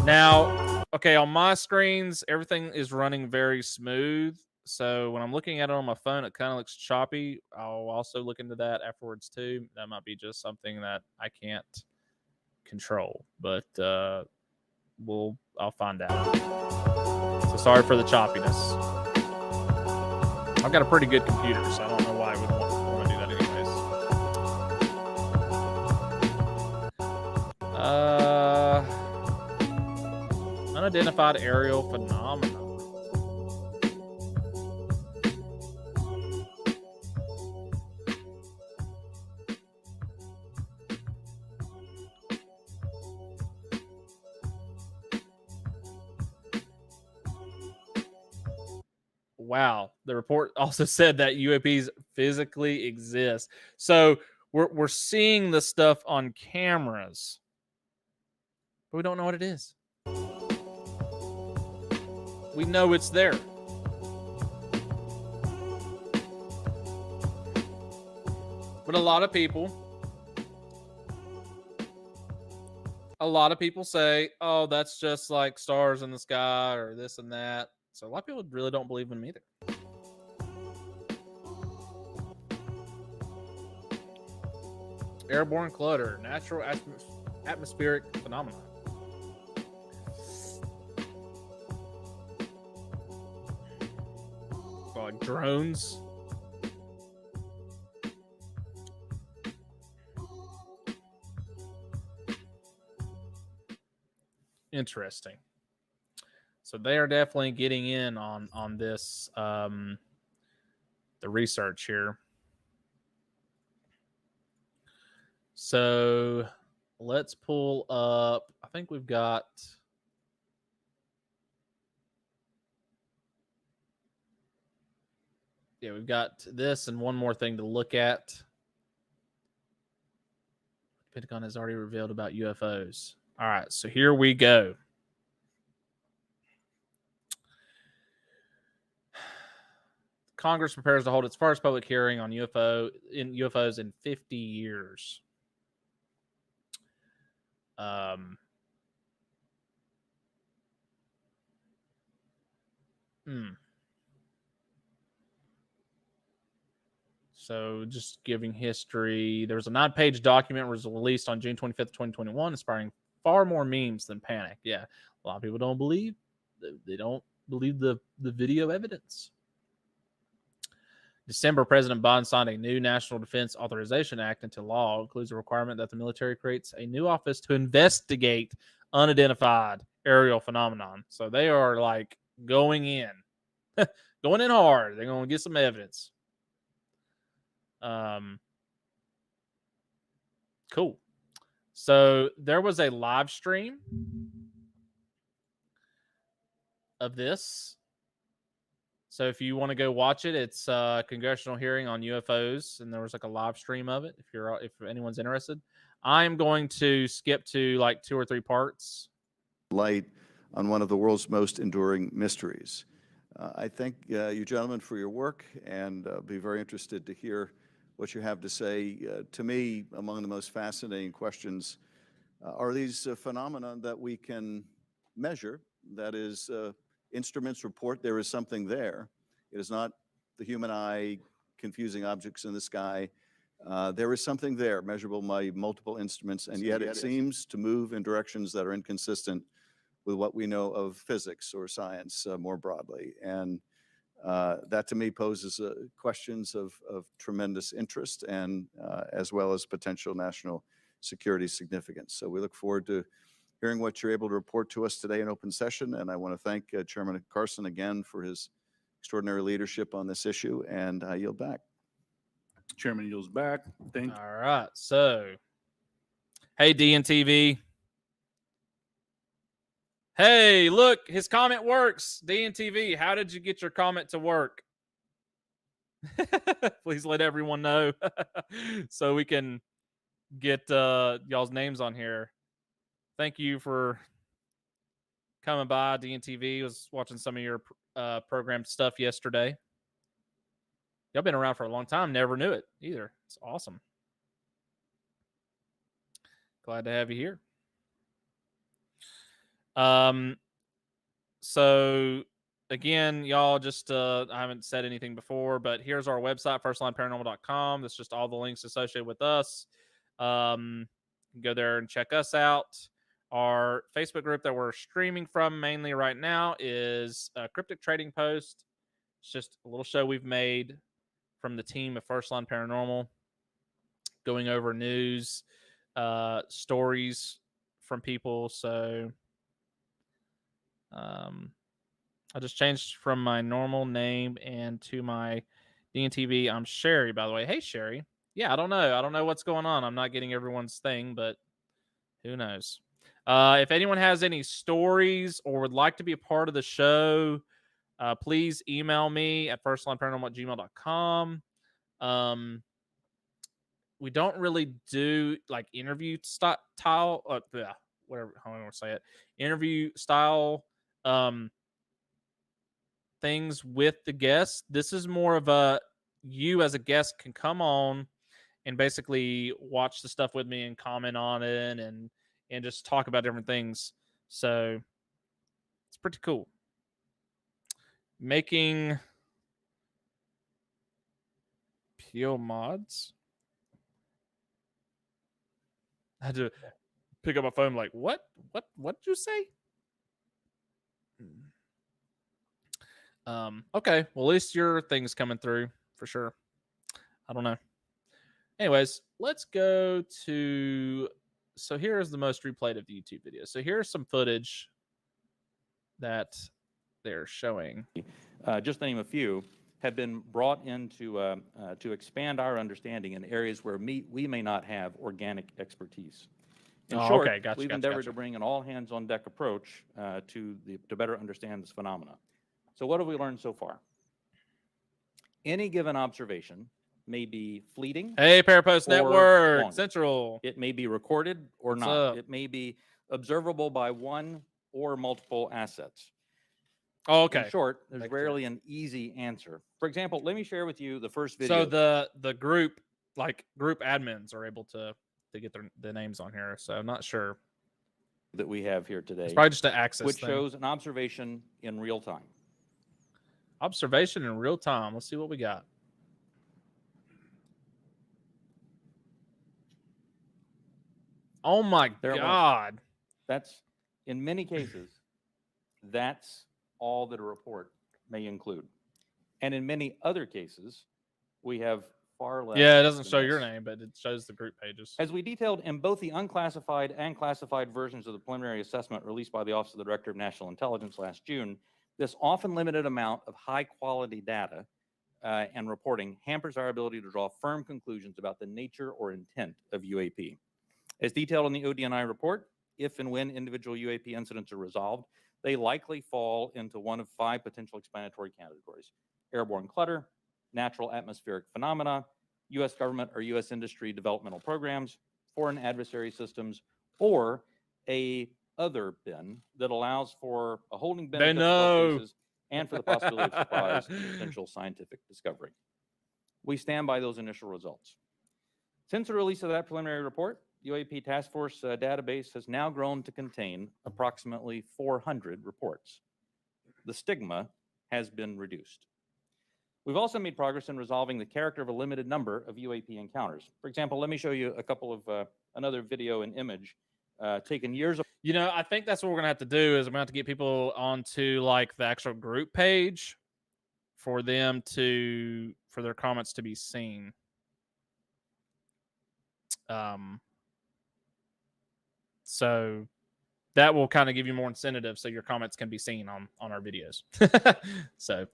Now, okay, on my screens, everything is running very smooth. So when I'm looking at it on my phone, it kind of looks choppy. I'll also look into that afterwards too. That might be just something that I can't control, but I'll find out. So sorry for the choppiness. I've got a pretty good computer, so I don't know why I would want to do that anyways. Unidentified aerial phenomena. Wow. The report also said that UAPs physically exist. So we're seeing the stuff on cameras, but we don't know what it is. We know it's there. But a lot of people say, oh, that's just like stars in the sky or this and that. So a lot of people really don't believe in them either. Airborne clutter, natural atmospheric phenomena. Like drones. Interesting. So they are definitely getting in on this, the research here. So let's pull up. I think we've got. Yeah, we've got this and one more thing to look at. The Pentagon has already revealed about UFOs. All right, so here we go. Congress prepares to hold its first public hearing on UFOs in 50 years. So just giving history. There was a 9-page document was released on June 25th, 2021, inspiring far more memes than panic. Yeah, a lot of people don't believe. They don't believe the video evidence. December, President Biden signed a new National Defense Authorization Act into law. It includes a requirement that the military creates a new office to investigate unidentified aerial phenomenon. So they are like going in, going in hard. They're going to get some evidence. Cool. So there was a live stream of this. So if you want to go watch it, it's a congressional hearing on UFOs, and there was like a live stream of it. If anyone's interested, I'm going to skip to like 2 or 3 parts. Light on one of the world's most enduring mysteries. I thank you gentlemen for your work, and be very interested to hear what you have to say. To me, among the most fascinating questions are these phenomena that we can measure. That is, instruments report there is something there. It is not the human eye confusing objects in the sky. There is something there, measurable by multiple instruments, and yet it seems to move in directions that are inconsistent with what we know of physics or science more broadly. And that to me poses questions of tremendous interest and as well as potential national security significance. So we look forward to hearing what you're able to report to us today in open session. And I want to thank Chairman Carson again for his extraordinary leadership on this issue, and I yield back. Chairman yields back. Thank you. All right. So, hey, DNTV. Hey, look, his comment works. DNTV, how did you get your comment to work? Please let everyone know so we can get y'all's names on here. Thank you for coming by. DNTV was watching some of your program stuff yesterday. Y'all been around for a long time. Never knew it either. It's awesome. Glad to have you here. So again, y'all just I haven't said anything before, but here's our website, firstlineparanormal.com. That's just all the links associated with us. Go there and check us out. Our Facebook group that we're streaming from mainly right now is Cryptic Trading Post. It's just a little show we've made from the team of First Line Paranormal, going over news, stories from people. So I just changed from my normal name and to my DNTV. I'm Sherry, by the way. Hey, Sherry. Yeah, I don't know. I don't know what's going on. I'm not getting everyone's thing, but who knows? If anyone has any stories or would like to be a part of the show, please email me at firstlineparanormal@gmail.com. We don't really do like interview style, whatever, how I want to say it, interview style things with the guests. This is more of a, you as a guest can come on and basically watch the stuff with me and comment on it and just talk about different things. So it's pretty cool. Making PO mods. I had to pick up my phone like, what did you say? Okay, well, at least your thing's coming through for sure. I don't know. Anyways, let's go to, so here's the most replayed of the YouTube video. So here's some footage that they're showing. Just to name a few, have been brought in to expand our understanding in areas where we may not have organic expertise. In short, okay, gotcha, we've endeavored to bring an all-hands-on-deck approach to better understand this phenomena. So what have we learned so far? Any given observation may be fleeting. Hey, Parapost Network, long. Central. It may be recorded or What's not. up? It may be observable by one or multiple assets. Oh, okay. In short, there's Thank you. rarely an easy answer. For example, let me share with you the first video. So the group, like group admins, are able to get the names on here. So I'm not sure. That we have here today, It's probably just an access which thing. shows an observation in real time. Observation in real time. Let's see what we got. Oh my There it was. God. That's, in many cases, that's all that a report may include. And in many other cases, we have far less. Yeah, it doesn't than show your this. name, but it shows the group pages. As we detailed in both the unclassified and classified versions of the preliminary assessment released by the Office of the Director of National Intelligence last June, this often limited amount of high-quality data and reporting hampers our ability to draw firm conclusions about the nature or intent of UAP. As detailed in the ODNI report, if and when individual UAP incidents are resolved, they likely fall into one of 5 potential explanatory categories: airborne clutter, natural atmospheric phenomena, U.S. government or U.S. industry developmental programs, foreign adversary systems, or a other bin that allows for a holding bin They of difficult know. cases and for the possibility of surprise and potential scientific discovery. We stand by those initial results. Since the release of that preliminary report, UAP Task Force database has now grown to contain approximately 400 reports. The stigma has been reduced. We've also made progress in resolving the character of a limited number of UAP encounters. For example, let me show you a couple of another video and image taken years ago. You know, I think that's what we're gonna have to do is I'm gonna have to get people onto like the actual group page for them to for their comments to be seen. So that will kind of give you more incentive so your comments can be seen on our videos. So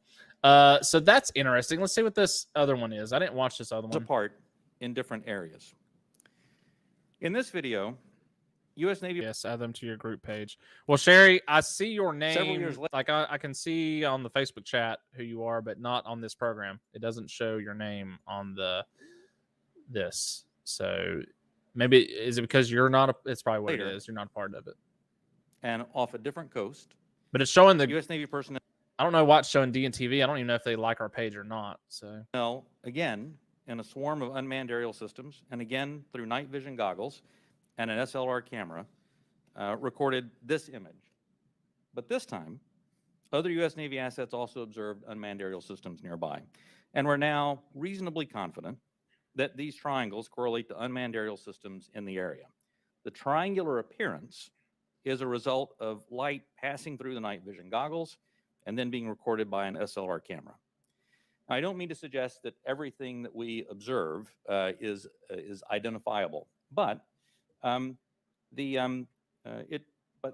that's interesting. Let's see what this other one is. I didn't watch this other one. Apart in different areas. In this video, U.S. Navy. Yes, add them to your group page. Well, Sherry, I see your Several name. years later- Like I can see on the Facebook chat who you are, but not on this program. It doesn't show your name on this. So maybe is it because you're not? It's probably what Later. it is. You're not a part of it. And off a different coast, But it's showing the U.S. Navy personnel, I don't know why it's showing DNTV. I don't even know if they like our page or not. So again, in a swarm of unmanned aerial systems, and again through night vision goggles and an SLR camera, recorded this image. But this time, other U.S. Navy assets also observed unmanned aerial systems nearby. And we're now reasonably confident that these triangles correlate to unmanned aerial systems in the area. The triangular appearance is a result of light passing through the night vision goggles and then being recorded by an SLR camera. I don't mean to suggest that everything that we observe is identifiable, but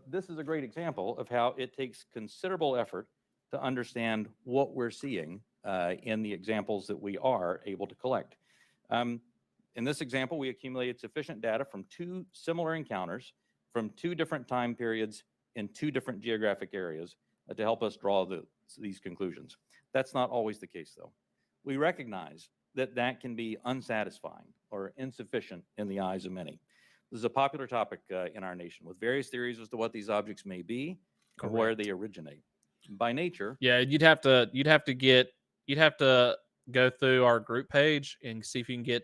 this is a great example of how it takes considerable effort to understand what we're seeing in the examples that we are able to collect. In this example, we accumulated sufficient data from 2 similar encounters from 2 different time periods in 2 different geographic areas to help us draw these conclusions. That's not always the case, though. We recognize that that can be unsatisfying or insufficient in the eyes of many. This is a popular topic in our nation, with various theories as to what these objects may be and where they originate. By nature, yeah, you'd have to go through our group page and see if you can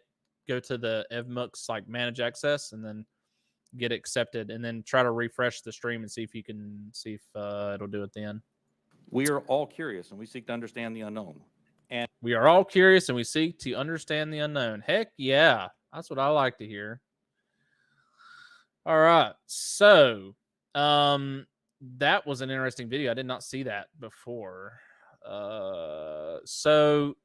go to the EVMUX like manage access and then get accepted, and then try to refresh the stream and see if it'll do it then. we are all curious and we seek to understand the unknown. We are all curious and we seek to understand the unknown. Heck yeah, that's what I like to hear. All right, so that was an interesting video. I did not see that before. So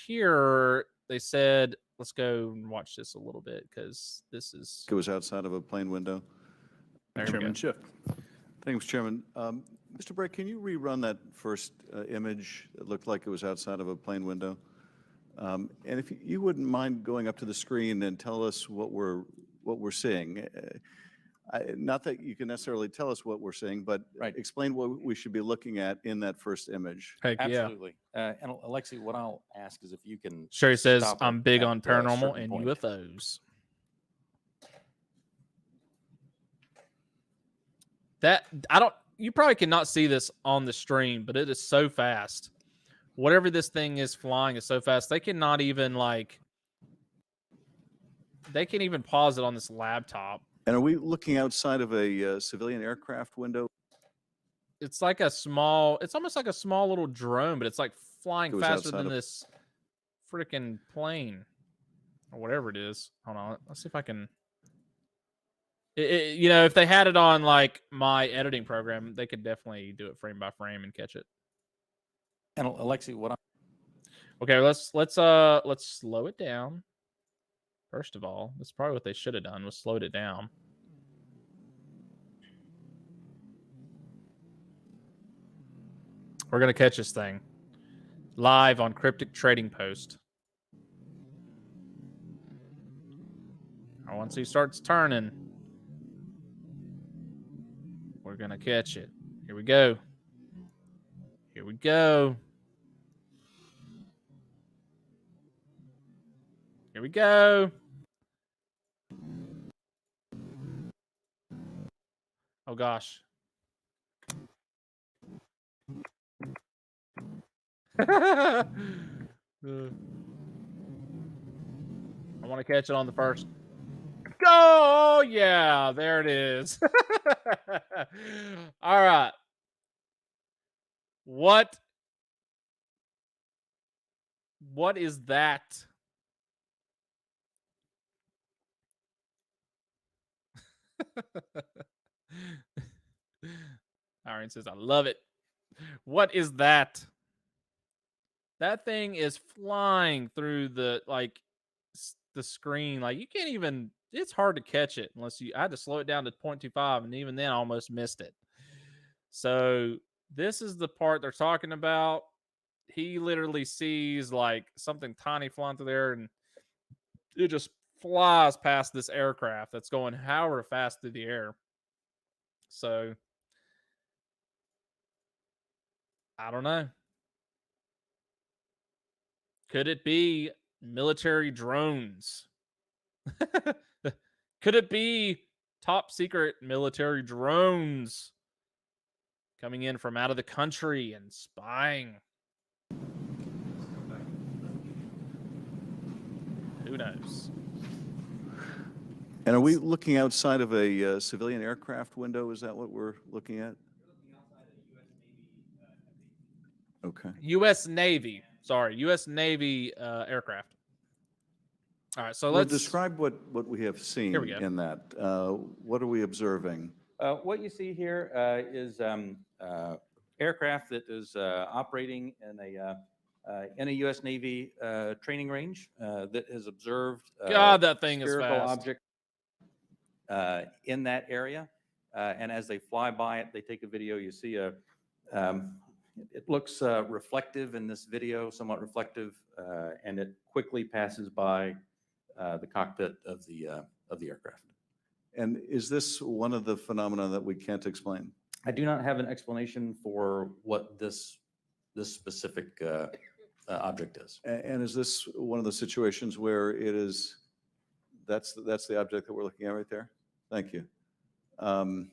here they said, let's go and watch this a little bit because this is. It was outside of a plane window. There we go. Chairman Schiff. Thanks, Chairman. Mr. Brake, can you rerun that first image? It looked like it was outside of a plane window. And if you wouldn't mind going up to the screen and tell us what we're seeing. Not that you can necessarily tell us what we're seeing, but explain what we should be looking at in that first image. Heck yeah. Absolutely. And Alexi, what I'll ask is if you can. Sherry says, stop I'm it big at on a paranormal certain and point. UFOs. You probably cannot see this on the stream, but it is so fast. Whatever this thing is flying is so fast. They cannot even they can't even pause it on this laptop. And are we looking outside of a civilian aircraft window? It's like it's almost like a small little drone, but it's like flying It was faster outside than of- this freaking plane or whatever it is. Hold on. Let's see if I can. You know, if they had it on like my editing program, they could definitely do it frame by frame and catch it. And Alexi, what I'm Okay, let's slow it down. First of all, that's probably what they should have done was slowed it down. We're gonna catch this thing live on Cryptic Trading Post. Once he starts turning, we're gonna catch it. Here we go. Here we go. Here we go. Oh gosh. I want to catch it on the first. Go! Oh, yeah, there it is. All right. What is that? Aaron says, I love it. What is that? That thing is flying through the the screen. Like you can't even. It's hard to catch it unless you. I had to slow it down to 0.25, and even then, I almost missed it. So this is the part they're talking about. He literally sees like something tiny flying through there, and it just flies past this aircraft that's going however fast through the air. So I don't know. Could it be military drones? Could it be top secret military drones coming in from out of the country and spying? Who knows? And are we looking outside of a civilian aircraft window? Is that what we're looking at? Okay. U.S. Navy. Sorry, U.S. Navy aircraft. All right, so Well, let's describe what we have seen Here we go. in that. What are we observing? What you see here is aircraft that is operating in a U.S. Navy training range that has observed God, that thing is spherical fast. object in that area. And as they fly by it, they take a video. You see it looks reflective in this video, somewhat reflective, and it quickly passes by the cockpit of the aircraft. And is this one of the phenomena that we can't explain? I do not have an explanation for what this specific object is. And is this one of the situations where it is, that's the object that we're looking at right there? Thank you. And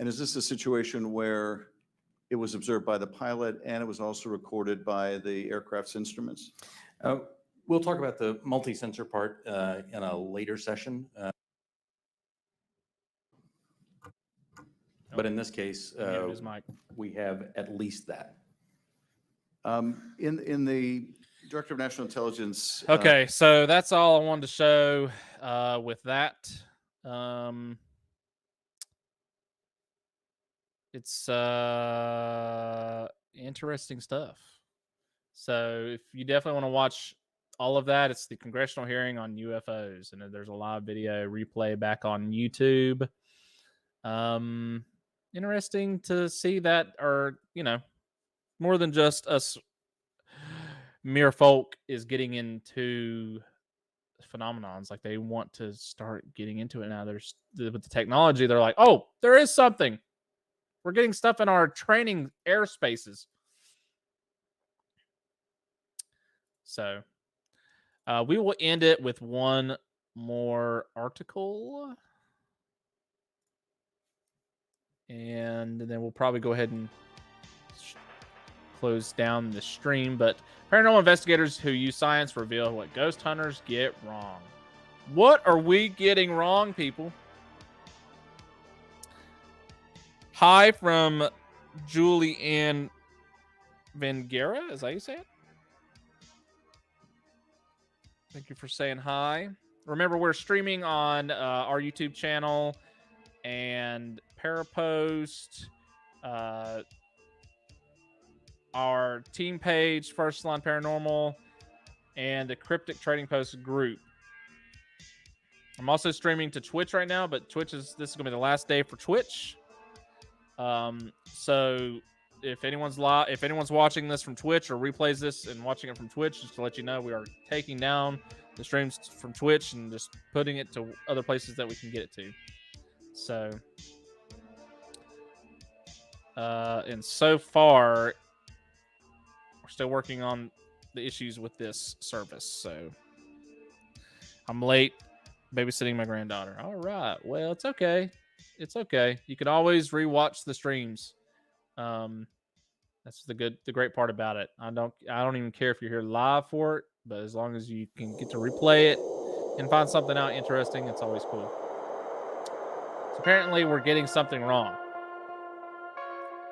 is this a situation where it was observed by the pilot and it was also recorded by the aircraft's instruments? We'll talk about the multi-sensor part in a later session. But in this case, we have at least that. In the Director of National Intelligence. Okay, so that's all I wanted to show with that. It's interesting stuff. So if you definitely want to watch all of that, it's the congressional hearing on UFOs, and there's a live video replay back on YouTube. Interesting to see that, or more than just us mere folk is getting into phenomenons. Like they want to start getting into it now. There's with the technology, they're like, oh, there is something. We're getting stuff in our training airspaces. So we will end it with one more article. And then we'll probably go ahead and close down the stream. But paranormal investigators who use science reveal what ghost hunters get wrong. What are we getting wrong, people? Hi from Julie Ann Vangera. Is that how you say it? Thank you for saying hi. Remember, we're streaming on our YouTube channel and Parapost, our team page, First Line Paranormal, and the Cryptic Trading Post group. I'm also streaming to Twitch right now, but this is going to be the last day for Twitch. So if anyone's watching this from Twitch or replays this and watching it from Twitch, just to let you know, we are taking down the streams from Twitch and just putting it to other places that we can get it to. So, and so far, we're still working on the issues with this service. So I'm late babysitting my granddaughter. All right. Well, it's okay. It's okay. You can always rewatch the streams. That's the great part about it. I don't even care if you're here live for it, but as long as you can get to replay it and find something out interesting, it's always cool. So apparently we're getting something wrong.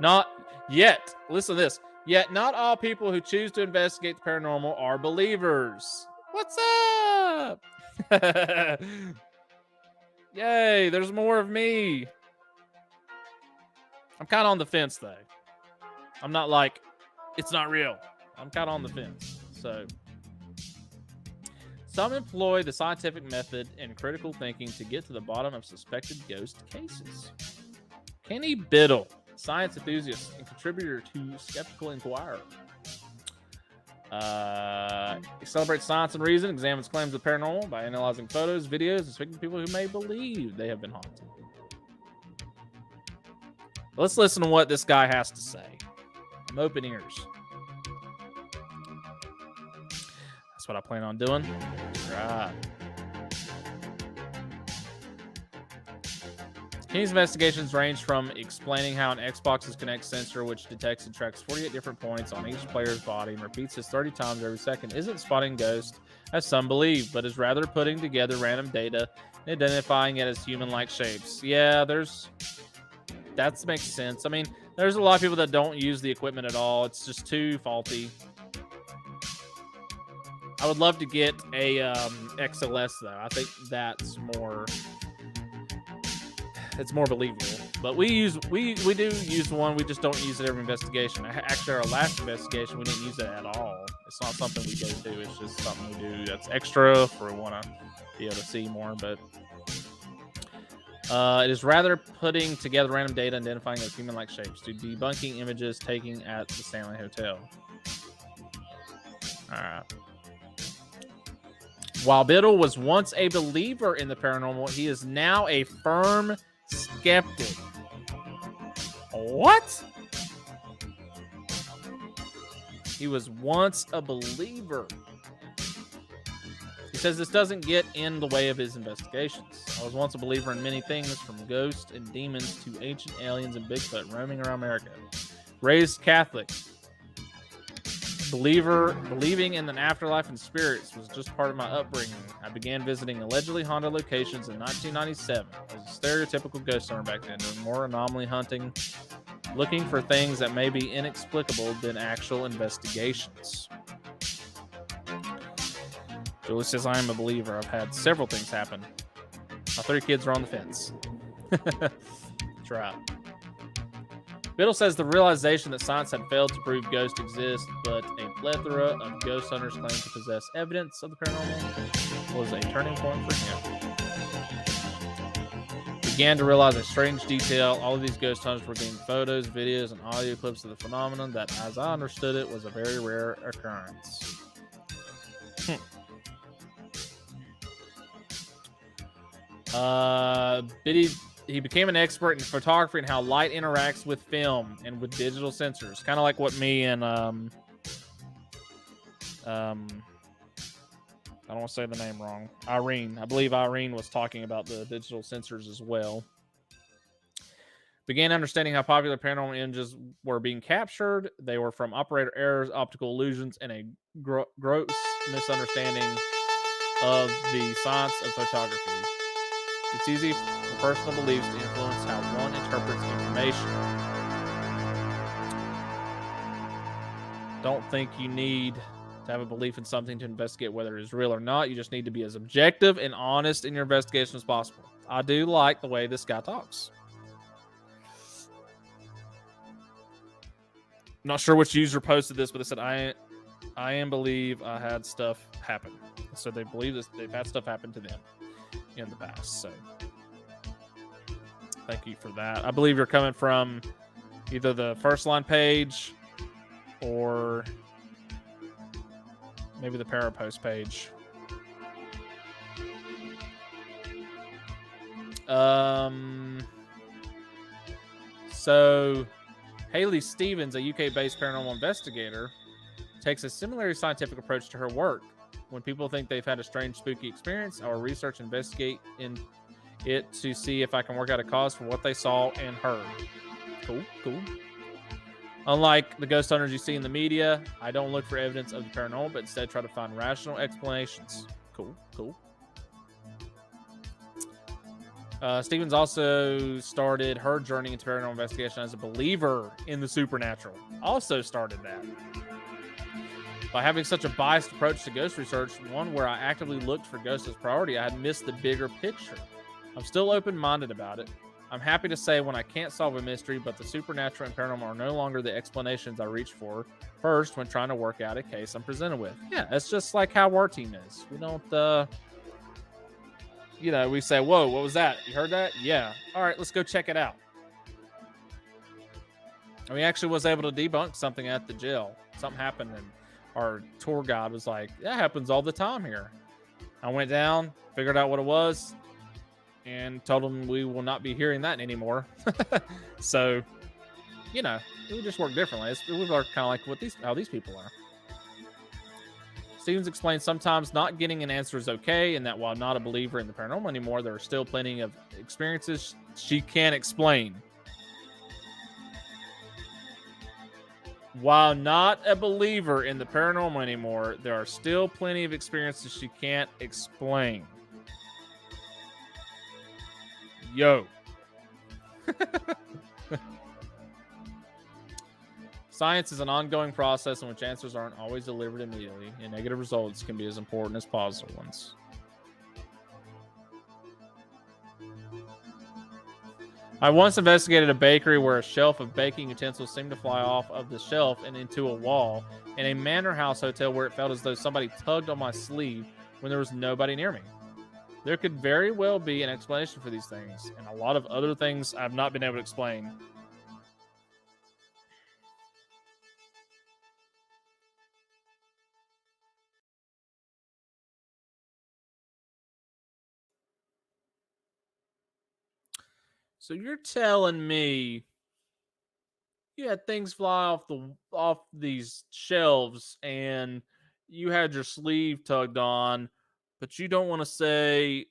Not yet. Listen to this. Yet not all people who choose to investigate the paranormal are believers. What's up? Yay, there's more of me. I'm kind of on the fence, though. I'm not like, it's not real. I'm kind of on the fence. So, some employ the scientific method and critical thinking to get to the bottom of suspected ghost cases. Kenny Biddle, science enthusiast and contributor to Skeptical Inquirer. He celebrates science and reason, examines claims of paranormal by analyzing photos, videos, and speaking to people who may believe they have been haunted. Let's listen to what this guy has to say. I'm open ears. That's what I plan on doing. Right. Kenny's investigations range from explaining how an Xbox's Kinect sensor, which detects and tracks 48 different points on each player's body and repeats this 30 times every second, isn't spotting ghosts, as some believe, but is rather putting together random data and identifying it as human-like shapes. Yeah, that makes sense. I mean, there's a lot of people that don't use the equipment at all. It's just too faulty. I would love to get a XLS, though. I think that's more... It's more believable, but we do use one. We just don't use it every investigation. Actually, our last investigation, we didn't use it at all. It's not something we go to. It's just something we do that's extra if we want to be able to see more. But it is rather putting together random data, identifying as human-like shapes, to debunking images taken at the Stanley Hotel. All right. While Biddle was once a believer in the paranormal, he is now a firm skeptic. What? He was once a believer. He says this doesn't get in the way of his investigations. I was once a believer in many things, from ghosts and demons to ancient aliens and Bigfoot roaming around America. Raised Catholic. Believing in an afterlife and spirits was just part of my upbringing. I began visiting allegedly haunted locations in 1997. I was a stereotypical ghost hunter back then, doing more anomaly hunting, looking for things that may be inexplicable than actual investigations. Julie says, I am a believer. I've had several things happen. My 3 kids are on the fence. That's right. Biddle says the realization that science had failed to prove ghosts exist, but a plethora of ghost hunters claim to possess evidence of the paranormal, was a turning point for him. Began to realize a strange detail. All of these ghost hunters were getting photos, videos, and audio clips of the phenomenon that, as I understood it, was a very rare occurrence. He became an expert in photography and how light interacts with film and with digital sensors. Kind of like what me and I don't want to say the name wrong. Irene. I believe Irene was talking about the digital sensors as well. Began understanding how popular paranormal images were being captured. They were from operator errors, optical illusions, and a gross misunderstanding of the science of photography. It's easy for personal beliefs to influence how one interprets information. Don't think you need to have a belief in something to investigate whether it is real or not. You just need to be as objective and honest in your investigation as possible. I do like the way this guy talks. Not sure which user posted this, but they said, I am believe I had stuff happen. So they believe this, they've had stuff happen to them in the past. So thank you for that. I believe you're coming from either the First Line page or maybe the Parapost page. So Haley Stevens, a UK-based paranormal investigator, takes a similarly scientific approach to her work. When people think they've had a strange, spooky experience, I will research and investigate in it to see if I can work out a cause for what they saw and heard. Cool, cool. Unlike the ghost hunters you see in the media, I don't look for evidence of the paranormal, but instead try to find rational explanations. Cool, cool. Stevens also started her journey into paranormal investigation as a believer in the supernatural. Also started that. By having such a biased approach to ghost research, one where I actively looked for ghosts as priority, I had missed the bigger picture. I'm still open-minded about it. I'm happy to say when I can't solve a mystery, but the supernatural and paranormal are no longer the explanations I reach for first when trying to work out a case I'm presented with. Yeah, it's just like how our team is. We don't, we say, whoa, what was that? You heard that? Yeah. All right, let's go check it out. And we actually was able to debunk something at the jail. Something happened, and our tour guide was like, that happens all the time here. I went down, figured out what it was, and told them we will not be hearing that anymore. So, we just work differently. We work kind of like how these people are. Stevens explains sometimes not getting an answer is okay, and that while not a believer in the paranormal anymore, there are still plenty of experiences she can't explain. While not a believer in the paranormal anymore, there are still plenty of experiences she can't explain. Yo. Science is an ongoing process in which answers aren't always delivered immediately, and negative results can be as important as positive ones. I once investigated a bakery where a shelf of baking utensils seemed to fly off of the shelf and into a wall, and a manor house hotel where it felt as though somebody tugged on my sleeve when there was nobody near me. There could very well be an explanation for these things, and a lot of other things I've not been able to explain. So you're telling me you had things fly off these shelves and you had your sleeve tugged on, but you don't want to say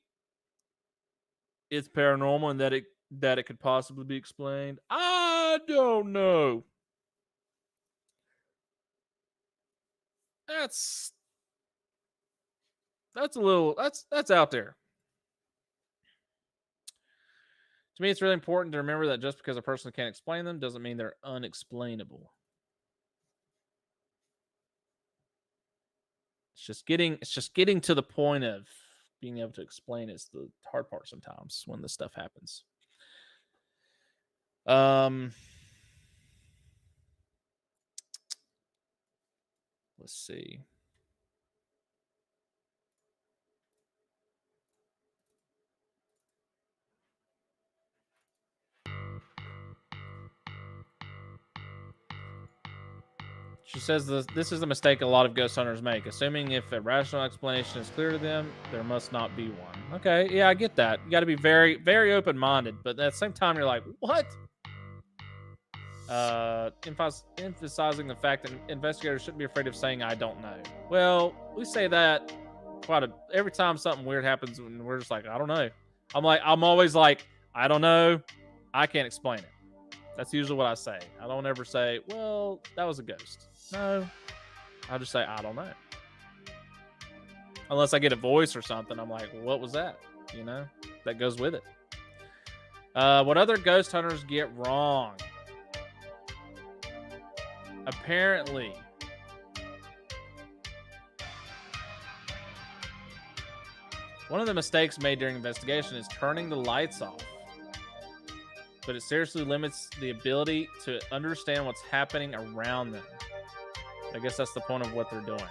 it's paranormal and that it could possibly be explained? I don't know. That's a little that's out there. To me, it's really important to remember that just because a person can't explain them doesn't mean they're unexplainable. It's just getting to the point of being able to explain is the hard part sometimes when this stuff happens. Let's see. She says this is a mistake a lot of ghost hunters make, assuming if a rational explanation is clear to them, there must not be one. Okay, yeah, I get that. You got to be very, very open-minded, but at the same time, you're like, what? Emphasizing the fact that investigators shouldn't be afraid of saying, I don't know. Well, we say that every time something weird happens, and we're just like, I don't know. I'm always like, I don't know. I can't explain it. That's usually what I say. I don't ever say, well, that was a ghost. No, I'll just say, I don't know. Unless I get a voice or something, I'm like, well, what was that? That goes with it. What other ghost hunters get wrong? Apparently, One of the mistakes made during investigation is turning the lights off. But it seriously limits the ability to understand what's happening around them. I guess that's the point of what they're doing.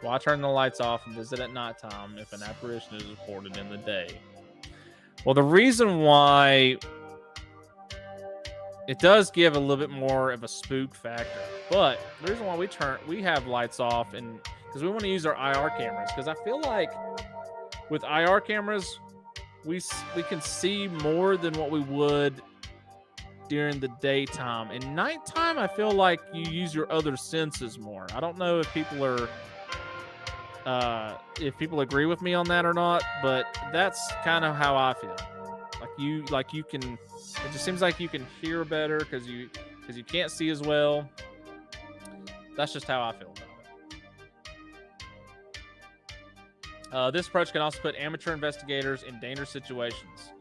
Why turn the lights off and visit at nighttime if an apparition is reported in the day? Well, the reason why it does give a little bit more of a spook factor, but the reason why we have lights off and because we want to use our IR cameras, because I feel like with IR cameras we can see more than what we would during the daytime. In nighttime, I feel like you use your other senses more. I don't know if people agree with me on that or not, but that's kind of how I feel. Like you can, it just seems like you can hear better because you can't see as well. That's just how I feel about it. This approach can also put amateur investigators in dangerous situations.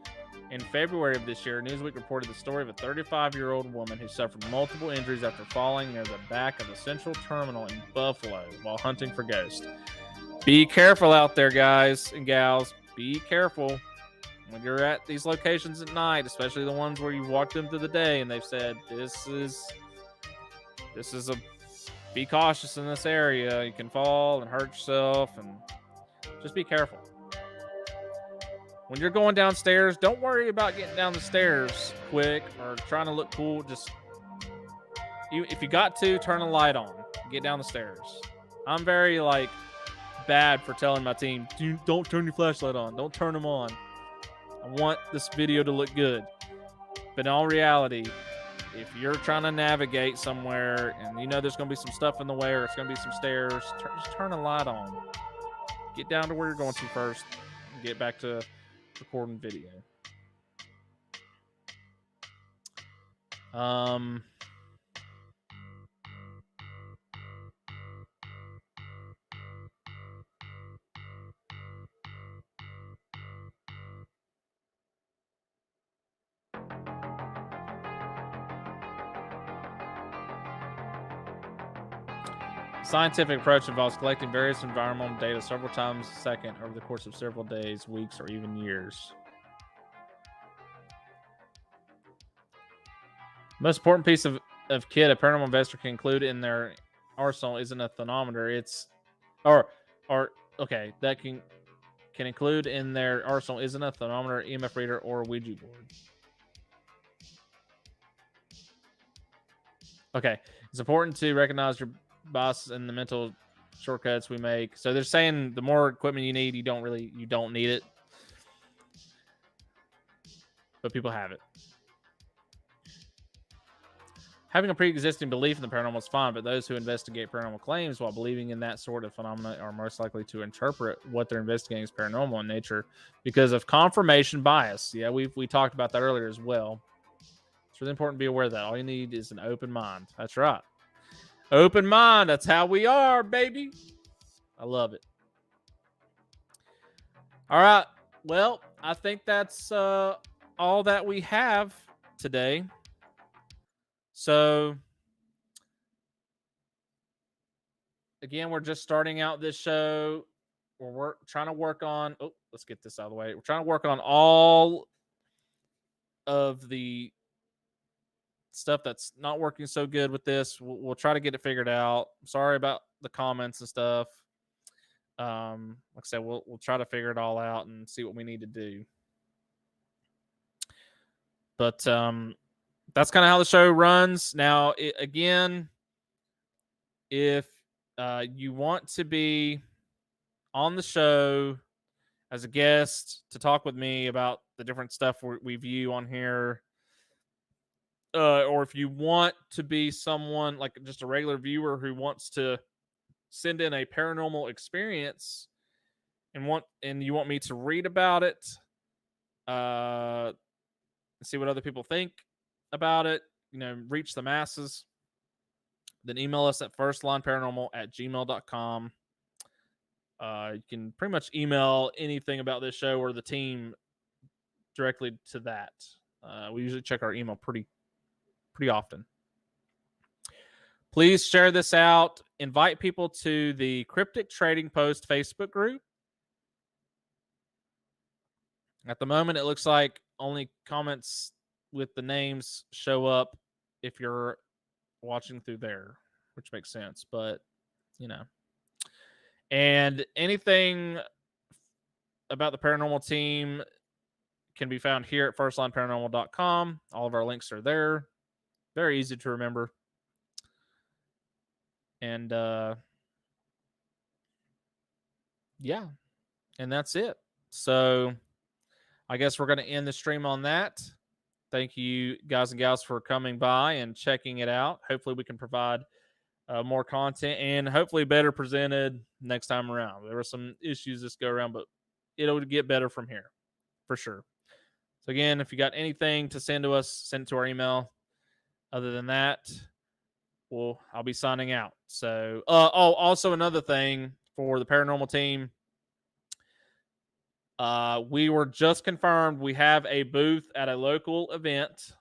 In February of this year, Newsweek reported the story of a 35-year-old woman who suffered multiple injuries after falling near the back of the Central Terminal in Buffalo while hunting for ghosts. Be careful out there, guys and gals. Be careful when you're at these locations at night, especially the ones where you've walked them through the day and they've said, be cautious in this area. You can fall and hurt yourself, and just be careful. When you're going downstairs, don't worry about getting down the stairs quick or trying to look cool. Just, if you got to, turn the light on. Get down the stairs. I'm very, bad for telling my team, don't turn your flashlight on. Don't turn them on. I want this video to look good. But in all reality, if you're trying to navigate somewhere and you know there's going to be some stuff in the way or it's going to be some stairs, just turn the light on. Get down to where you're going to first and get back to recording video. Scientific approach involves collecting various environmental data several times a second over the course of several days, weeks, or even years. Most important piece of kit a paranormal investor can include in their arsenal isn't a thermometer. That can include in their arsenal isn't a thermometer, EMF reader, or a Ouija board. Okay, it's important to recognize your biases and the mental shortcuts we make. So they're saying the more equipment you need, you don't need it, but people have it. Having a pre-existing belief in the paranormal is fine, but those who investigate paranormal claims while believing in that sort of phenomena are most likely to interpret what they're investigating as paranormal in nature because of confirmation bias. Yeah, we talked about that earlier as well. It's really important to be aware of that. All you need is an open mind. That's right. Open mind. That's how we are, baby. I love it. All right. Well, I think that's all that we have today. So, again, we're just starting out this show. We're trying to work on... Oh, let's get this out of the way. We're trying to work on all of the stuff that's not working so good with this. We'll try to get it figured out. Sorry about the comments and stuff. Like I said, we'll try to figure it all out and see what we need to do. But that's kind of how the show runs. Now, again, if you want to be on the show as a guest to talk with me about the different stuff we view on here, or if you want to be someone like just a regular viewer who wants to send in a paranormal experience and you want me to read about it, see what other people think about it, reach the masses, then email us at firstlineparanormal@gmail.com. You can pretty much email anything about this show or the team directly to that. We usually check our email pretty often. Please share this out. Invite people to the Cryptic Trading Post Facebook group. At the moment, it looks like only comments with the names show up if you're watching through there, which makes sense. But, you know. And anything about the paranormal team can be found here at firstlineparanormal.com. All of our links are there. Very easy to remember. And yeah, and that's it. So I guess we're going to end the stream on that. Thank you, guys and gals, for coming by and checking it out. Hopefully, we can provide more content and hopefully better presented next time around. There were some issues this go around, but it'll get better from here for sure. So again, if you got anything to send to us, send it to our email. Other than that, I'll be signing out. So, also another thing for the paranormal team. We were just confirmed we have a booth at a local event.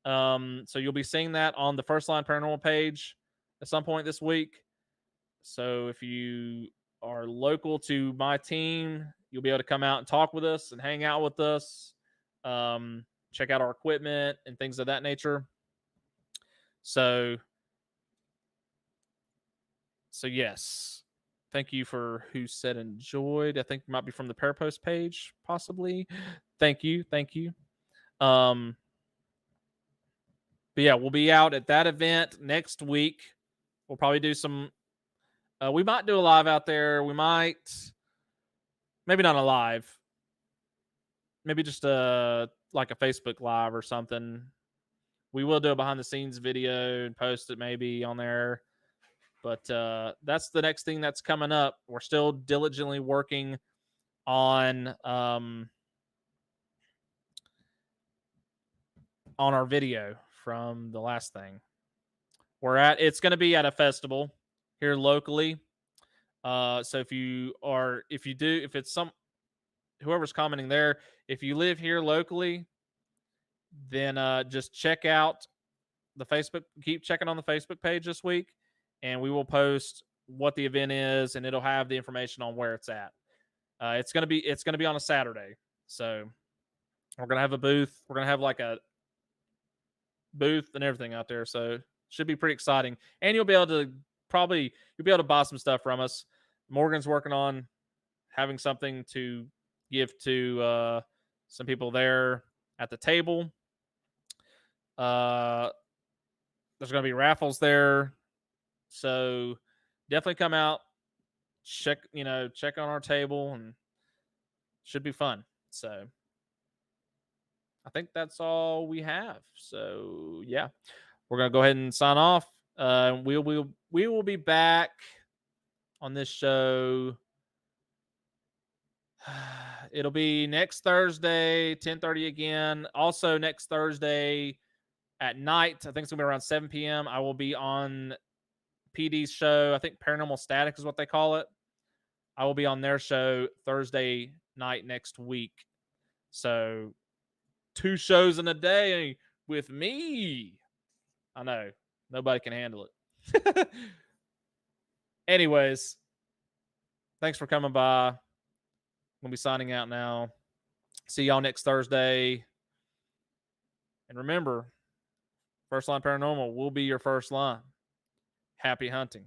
So you'll be seeing that on the First Line Paranormal page at some point this week. So if you are local to my team, you'll be able to come out and talk with us and hang out with us. Check out our equipment and things of that nature. So yes, thank you for who said enjoyed. I think it might be from the Parapost page, possibly. Thank you. But yeah, we'll be out at that event next week. We'll probably do some. We might do a live out there. We might, maybe not a live. Maybe just like a Facebook Live or something. We will do a behind the scenes video and post it maybe on there. But that's the next thing that's coming up. We're still diligently working on our video from the last thing. It's going to be at a festival here locally. So if it's whoever's commenting there, if you live here locally, then just check out the Facebook. Keep checking on the Facebook page this week, and we will post what the event is, and it'll have the information on where it's at. It's gonna be on a Saturday, so we're gonna have a booth. We're gonna have like a booth and everything out there, so should be pretty exciting. And you'll be able to buy some stuff from us. Morgan's working on having something to give to some people there at the table. There's going to be raffles there, so definitely come out, check on our table, and should be fun. So I think that's all we have. So yeah, we're going to go ahead and sign off. We will be back on this show. It'll be next Thursday, 10:30 again. Also next Thursday at night, I think it's gonna be around 7 p.m. I will be on PD's show. I think Paranormal Static is what they call it. I will be on their show Thursday night next week. So 2 shows in a day with me. I know nobody can handle it. Anyways, thanks for coming by. We'll be signing out now. See y'all next Thursday. And remember, First Line Paranormal will be your first line. Happy hunting.